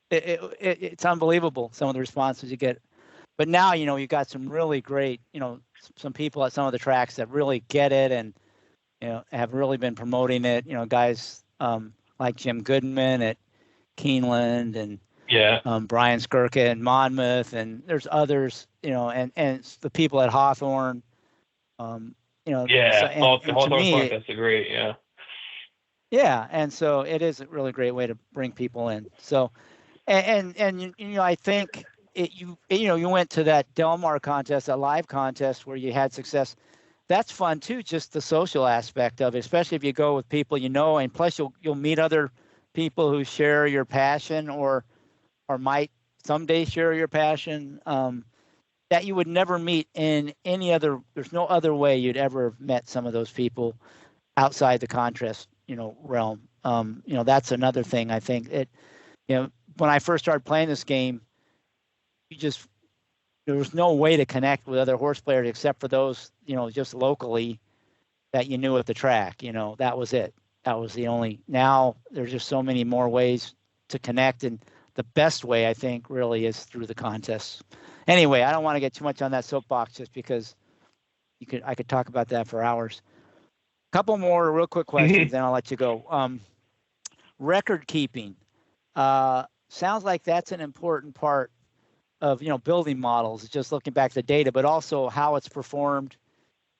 it's unbelievable, some of the responses you get. But now, you've got some really great, some people at some of the tracks that really get it and, have really been promoting it. Guys like Jim Goodman at Keeneland and Brian Skirka in Monmouth, and there's others, and the people at Hawthorne. That's a great, Yeah, and so it is a really great way to bring people in. So, and I think you went to that Del Mar contest, that live contest where you had success. That's fun too, just the social aspect of it, especially if you go with people and plus you'll meet other people who share your passion or might someday share your passion that you would never meet in any other. There's no other way you'd ever have met some of those people outside the contest realm. That's another thing. I think when I first started playing this game, there was no way to connect with other horse players except for those, just locally that you knew at the track. That was it. That was the only. Now there's just so many more ways to connect, and the best way, I think, really is through the contests. Anyway, I don't want to get too much on that soapbox, just because I could talk about that for hours. A couple more real quick questions, then I'll let you go. Record keeping. Sounds like that's an important part of building models, just looking back at the data, but also how it's performed,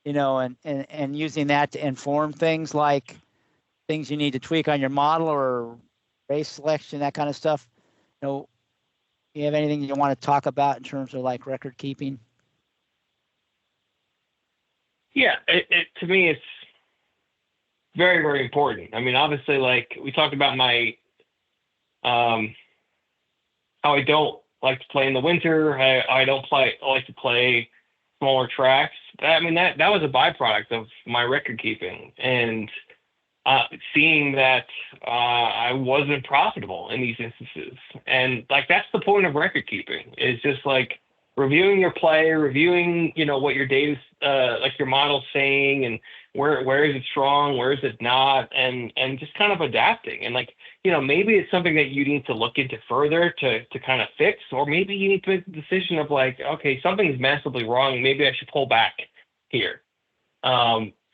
and using that to inform things like things you need to tweak on your model or race selection, that kind of stuff. Do you have anything you want to talk about in terms of like record keeping? Yeah, to me, it's very, very important. I mean, obviously, like we talked about my how I don't like to play in the winter. I like to play smaller tracks. That was a byproduct of my record keeping, and seeing that I wasn't profitable in these instances. And like that's the point of record keeping, is just like reviewing your play, reviewing what your data's like your model's saying, and where is it strong, where is it not, and just kind of adapting. And like maybe it's something that you need to look into further to kind of fix, or maybe you need to make the decision of like, okay, something's massively wrong, maybe I should pull back here.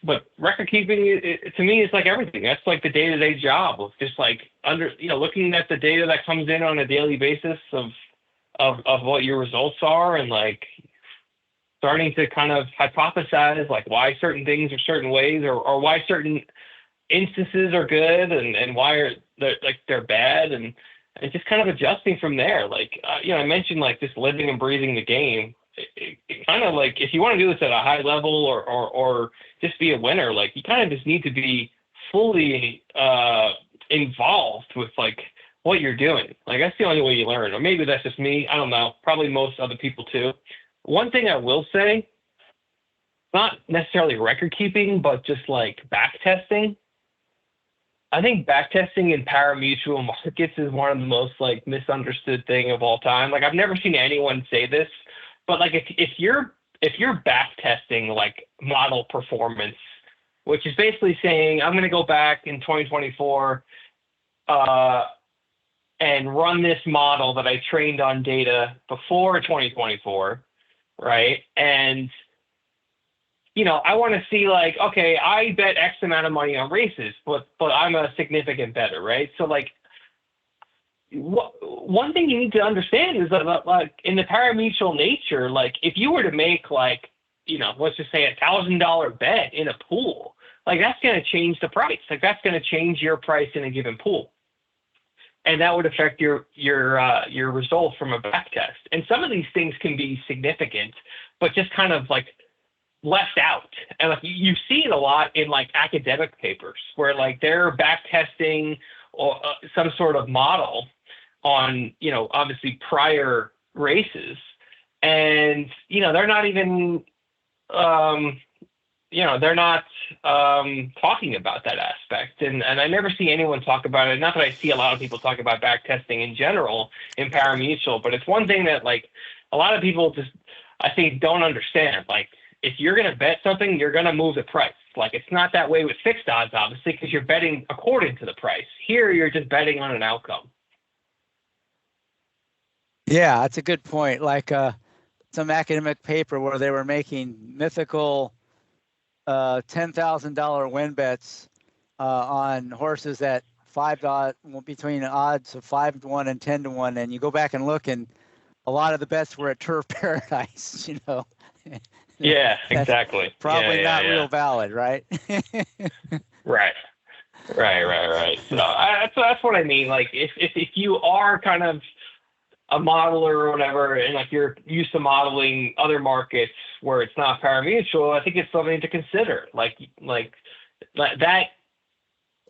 But record keeping, to me, is like everything. That's like the day-to-day job of just like looking at the data that comes in on a daily basis of what your results are, and like starting to kind of hypothesize like why certain things are certain ways, or why certain instances are good and why they're bad, and just kind of adjusting from there. Like I mentioned, like just living and breathing the game. It kind of like, if you want to do this at a high level or just be a winner, like you kind of just need to be fully involved with like what you're doing. Like that's the only way you learn, or maybe that's just me. I don't know. Probably most other people too. One thing I will say, not necessarily record keeping, but just like back testing. I think back testing in parimutuel markets is one of the most like misunderstood thing of all time. Like I've never seen anyone say this, but like if you're back testing like model performance, which is basically saying I'm going to go back in 2024 and run this model that I trained on data before 2024, right? And I want to see like, okay, I bet X amount of money on races, but I'm a significant better, right? So like, one thing you need to understand is that like in the parimutuel nature, like if you were to make like, let's just say $1,000 bet in a pool, like that's going to change the price. Like that's going to change your price in a given pool. And that would affect your results from a back test. And some of these things can be significant, but just kind of like left out. And like you see it a lot in like academic papers where like they're back testing or some sort of model on, you know, obviously prior races, and you know they're not even they're not talking about that aspect, and I never see anyone talk about it. Not that I see a lot of people talk about back testing in general in parimutuel, but it's one thing that like a lot of people just, I think, don't understand. Like if you're going to bet something, you're going to move the price. Like it's not that way with fixed odds, obviously, because you're betting according to the price. Here, you're just betting on an outcome. Yeah, that's a good point. Like some academic paper where they were making mythical $10,000 win bets on horses at between odds of 5-1 and 10-1, and you go back and look, and a lot of the bets were at Turf Paradise. You know. Yeah, exactly. Probably not real valid, right? Right. So that's what I mean. Like if you are kind of a modeler or whatever, and like you're used to modeling other markets where it's not parimutuel, I think it's something to consider. Like that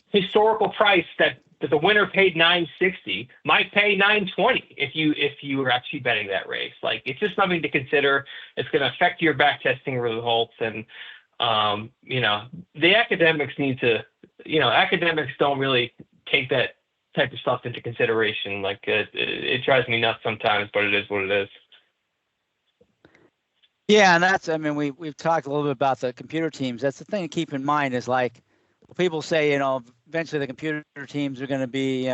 historical price that the winner paid $9.60 might pay $9.20 if you were actually betting that race. Like it's just something to consider. It's going to affect your back testing results, and the academics need to. Academics don't really take that type of stuff into consideration. Like it drives me nuts sometimes, but it is what it is. Yeah, and that's, I mean, we've talked a little bit about the computer teams. That's the thing to keep in mind is like people say, eventually the computer teams are going to be,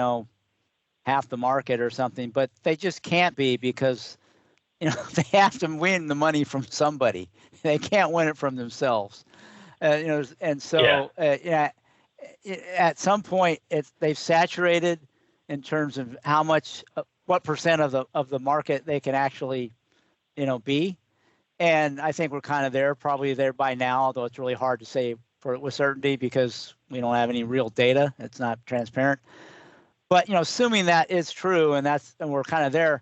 half the market or something, but they just can't be because, they have to win the money from somebody. They can't win it from themselves. And so, at some point they've saturated in terms of how much, what percent of the market they can actually, be. And I think we're kind of probably there by now, although it's really hard to say with certainty because we don't have any real data. It's not transparent. But, assuming that is true and we're kind of there,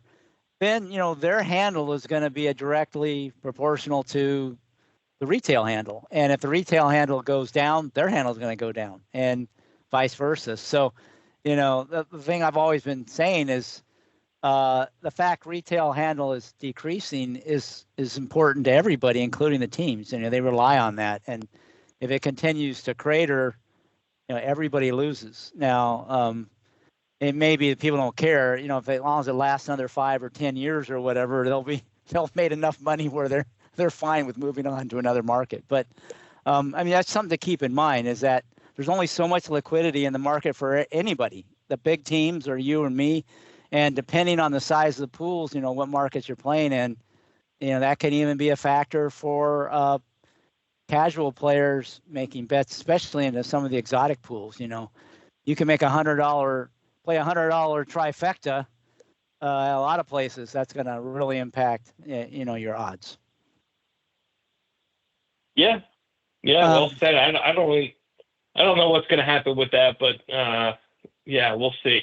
then, their handle is going to be directly proportional to the retail handle. And if the retail handle goes down, their handle is going to go down and vice versa. So, the thing I've always been saying is the fact retail handle is decreasing is important to everybody, including the teams. They rely on that. And if it continues to crater, everybody loses. Now, it may be that people don't care, if as long as it lasts another 5 or 10 years or whatever, they'll have made enough money where they're fine with moving on to another market. But that's something to keep in mind is that there's only so much liquidity in the market for anybody, the big teams or you or me. And depending on the size of the pools, what markets you're playing in, that can even be a factor for casual players making bets, especially into some of the exotic pools. You can make play $100 trifecta a lot of places. That's going to really impact, your odds. Yeah. Well said. I don't know what's going to happen with that, but we'll see.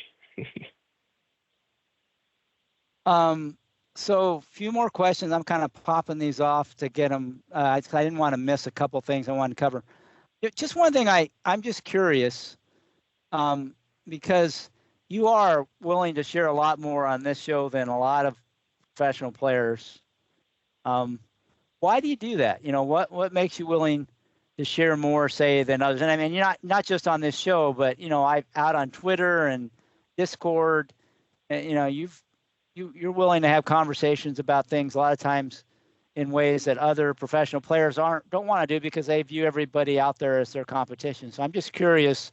So a few more questions. I'm kind of popping these off to get them. I didn't want to miss a couple things I wanted to cover. Just one thing I'm just curious, because you are willing to share a lot more on this show than a lot of professional players. Why do you do that? What makes you willing to share more, say, than others? And I mean, you're not just on this show, but I'm out on Twitter and Discord. And, you're willing to have conversations about things a lot of times in ways that other professional players don't want to do because they view everybody out there as their competition. So I'm just curious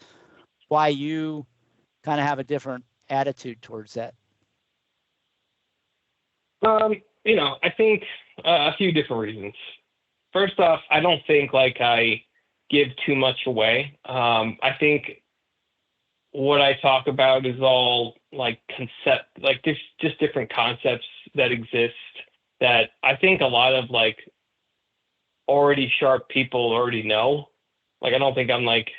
why you kind of have a different attitude towards that. I think a few different reasons. First off, I don't think like I give too much away. I think what I talk about is all like there's just different concepts that exist that I think a lot of like already sharp people already know. Like, I don't think I'm like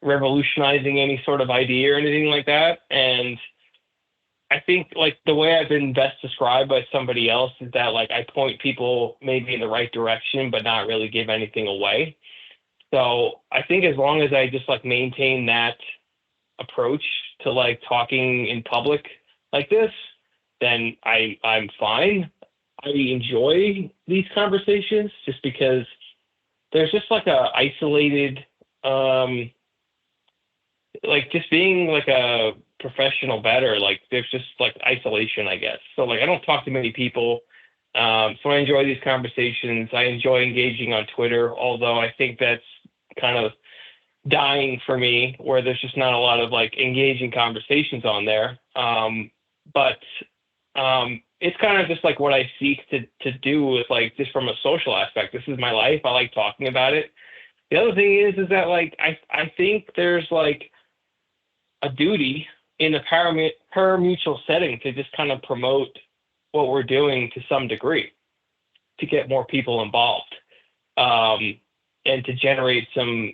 revolutionizing any sort of idea or anything like that. And I think like the way I've been best described by somebody else is that like I point people maybe in the right direction, but not really give anything away. So I think as long as I just like maintain that approach to like talking in public like this, then I'm fine. I enjoy these conversations just because there's just like a isolated, like just being like a professional bettor, like there's just like isolation, I guess. So like I don't talk to many people. So I enjoy these conversations. I enjoy engaging on Twitter, although I think that's kind of dying for me, where there's just not a lot of like engaging conversations on there. But it's kind of just like what I seek to do with like just from a social aspect. This is my life. I like talking about it. The other thing is that like I think there's like a duty in the parimutuel setting to just kind of promote what we're doing to some degree, to get more people involved, and to generate some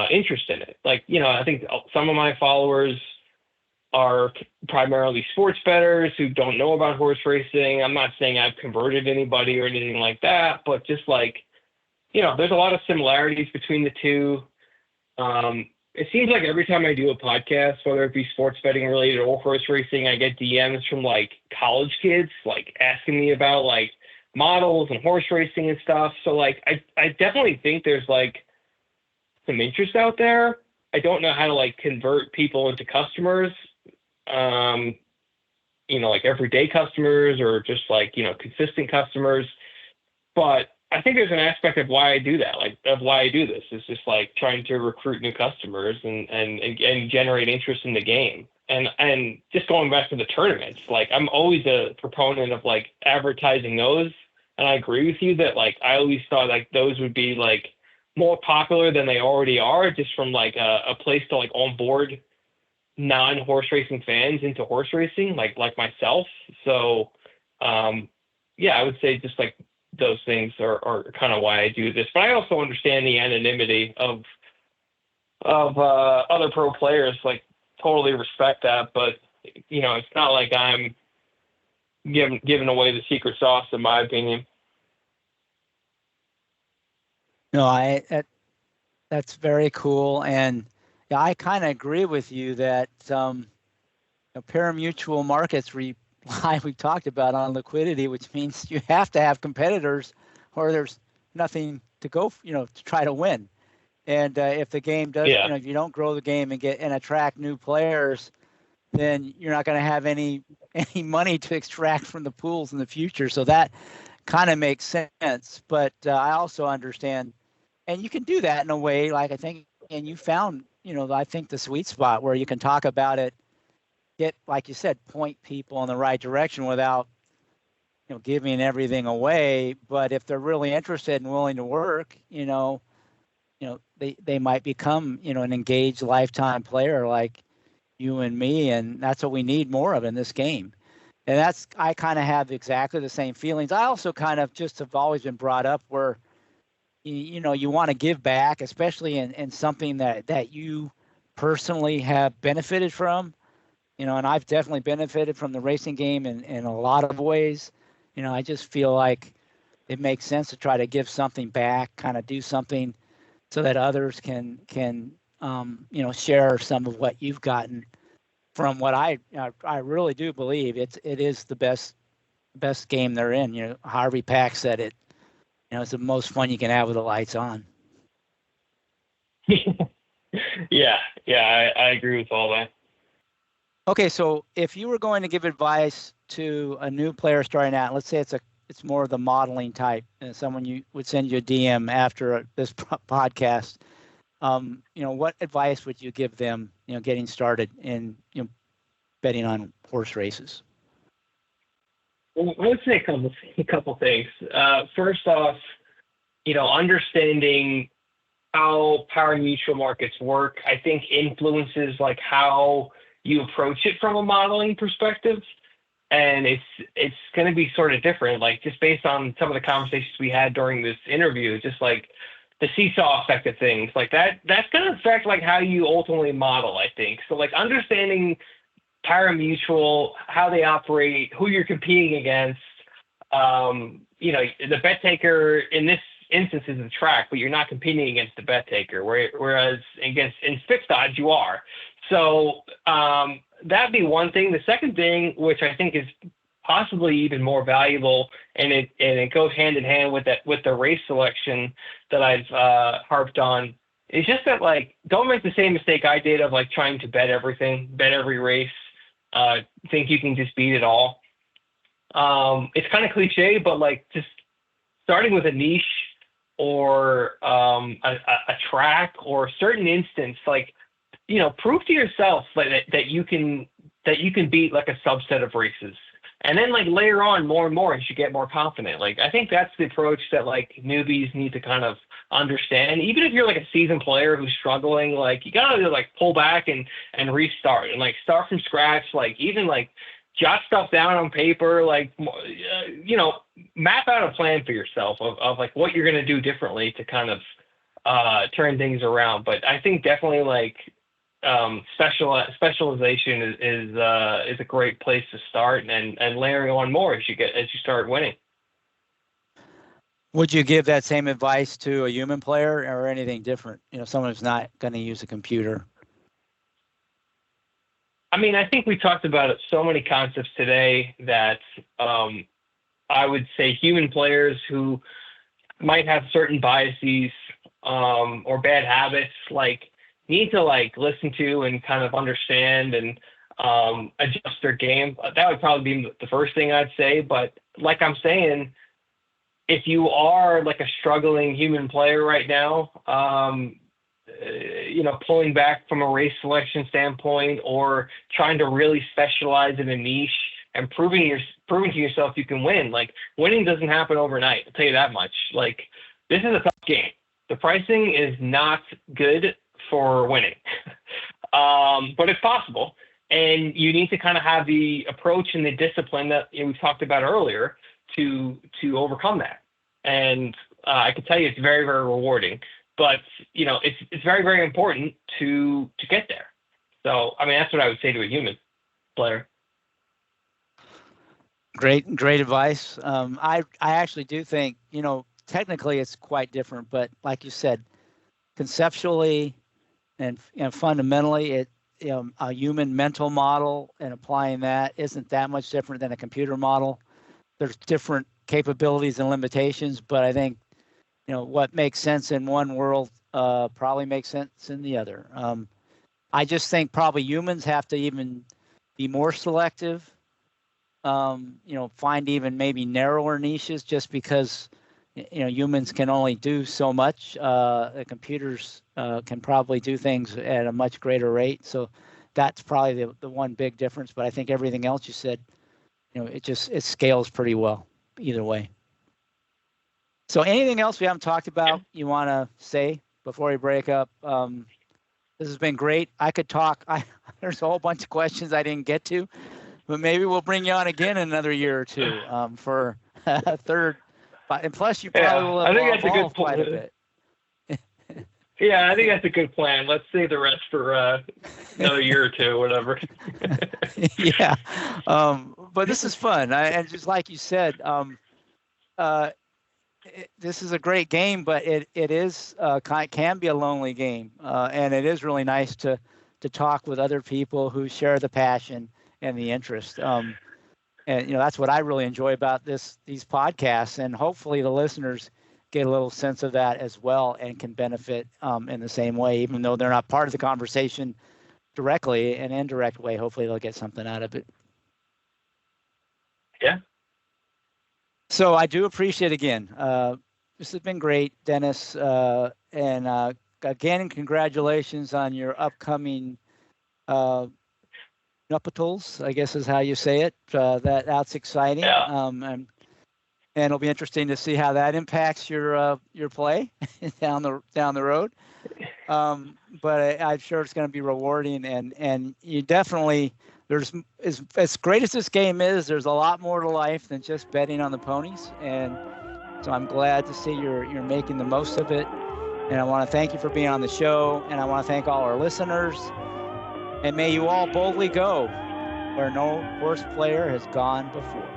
interest in it. Like, you know, I think some of my followers are primarily sports bettors who don't know about horse racing. I'm not saying I've converted anybody or anything like that, but just like, you know, there's a lot of similarities between the two. It seems like every time I do a podcast, whether it be sports betting related or horse racing, I get DMs from like college kids, like asking me about like models and horse racing and stuff. So like, I definitely think there's like some interest out there. I don't know how to like convert people into customers, you know, like everyday customers or just like, you know, consistent customers. But I think there's an aspect of why I do that, like of why I do this. It's just like trying to recruit new customers and generate interest in the game. And just going back to the tournaments, like I'm always a proponent of like advertising those. And I agree with you that like I always thought like those would be like more popular than they already are, just from like a place to like onboard non-horse racing fans into horse racing, like myself. So yeah, I would say just like those things are kind of why I do this. But I also understand the anonymity of other pro players, like totally respect that. But, you know, it's not like I'm giving away the secret sauce, in my opinion. No, that's very cool. And yeah, I kind of agree with you that parimutuel markets we talked about on liquidity, which means you have to have competitors or there's nothing to go, you know, to try to win. And if the game does, you know, if you don't grow the game and attract new players, then you're not going to have any money to extract from the pools in the future. So that kind of makes sense. But I also understand, and you can do that in a way, like I think, and you found, you know, I think the sweet spot where you can talk about it, get, like you said, point people in the right direction without, you know, giving everything away. But if they're really interested and willing to work, you know, they might become, you know, an engaged lifetime player like you and me, and that's what we need more of in this game. And I kind of have exactly the same feelings. I also kind of just have always been brought up where, you know, you want to give back, especially in something that you personally have benefited from. You know, and I've definitely benefited from the racing game in a lot of ways. You know, I just feel like it makes sense to try to give something back, kind of do something so that others can you know, share some of what you've gotten from what I really do believe it is the best game they're in. You know, Harvey Pack said it. You know, it's the most fun you can have with the lights on. Yeah, I agree with all that. Okay, so if you were going to give advice to a new player starting out, let's say it's more of the modeling type, and someone you would send you a DM after this podcast, you know, what advice would you give them, you know, getting started in, you know, betting on horse races? Well, I would say a couple things. First off, you know, understanding how parimutuel markets work, I think influences like how you approach it from a modeling perspective. And it's going to be sort of different, like just based on some of the conversations we had during this interview, just like seesaw effect of things. Like that's going to affect like how you ultimately model, I think. So like understanding parimutuel, how they operate, who you're competing against. The bet taker in this instance is the track, but you're not competing against the bet taker, whereas in fixed odds you are. So that'd be one thing. The second thing, which I think is possibly even more valuable, and it goes hand in hand with the race selection that I've harped on, is just that like don't make the same mistake I did of like trying to bet everything, bet every race, think you can just beat it all. It's kind of cliche, but like just starting with a niche or a track or a certain instance, like prove to yourself that you can beat like a subset of races. And then like layer on more and more as you get more confident. Like I think that's the approach that like newbies need to kind of understand. Even if you're like a seasoned player who's struggling, like you gotta like pull back and restart and like start from scratch. Like even like jot stuff down on paper. Like map out a plan for yourself of like what you're gonna do differently to kind of turn things around. But I think definitely like specialization is a great place to start, and layering on more as you start winning. Would you give that same advice to a human player or anything different? Someone who's not going to use a computer. I mean, I think we talked about so many concepts today that I would say human players who might have certain biases or bad habits, like need to like listen to and kind of understand and adjust their game. That would probably be the first thing I'd say. But like I'm saying, if you are like a struggling human player right now, pulling back from a race selection standpoint or trying to really specialize in a niche and proving to yourself you can win. Like winning doesn't happen overnight. I'll tell you that much. Like this is a tough game. The pricing is not good for winning, but it's possible. And you need to kind of have the approach and the discipline that we talked about earlier to overcome that. And I can tell you it's very, very rewarding, but it's very, very important to get there. So, I mean, that's what I would say to a human player. Great advice. I actually do think, technically it's quite different, but like you said, conceptually and fundamentally, a human mental model and applying that isn't that much different than a computer model. There's different capabilities and limitations, but I think what makes sense in one world probably makes sense in the other. I just think probably humans have to even be more selective. Find even maybe narrower niches, just because humans can only do so much. The computers can probably do things at a much greater rate. So that's probably the one big difference. But I think everything else you said, it scales pretty well either way. So anything else we haven't talked about you want to say before we break up? This has been great. I could talk. There's a whole bunch of questions I didn't get to, but maybe we'll bring you on again in another year or two for a third. And plus, you probably will have evolved quite a bit. Yeah, I think that's a good plan. Let's save the rest for another year or two, whatever. Yeah, but this is fun. And just like you said, this is a great game, but it is can be a lonely game, and it is really nice to talk with other people who share the passion and the interest. And that's what I really enjoy about these podcasts, and hopefully the listeners get a little sense of that as well and can benefit in the same way, even though they're not part of the conversation directly. An indirect way, hopefully they'll get something out of it. Yeah. So I do appreciate this has been great, Dennis, and again, congratulations on your upcoming nuptials, I guess is how you say it. That's exciting. Yeah. And it'll be interesting to see how that impacts your play down the road. But I'm sure it's going to be rewarding, and you definitely, there's as great as this game is, there's a lot more to life than just betting on the ponies, and so I'm glad to see you're making the most of it. And I want to thank you for being on the show. And I want to thank all our listeners. And may you all boldly go where no horse player has gone before.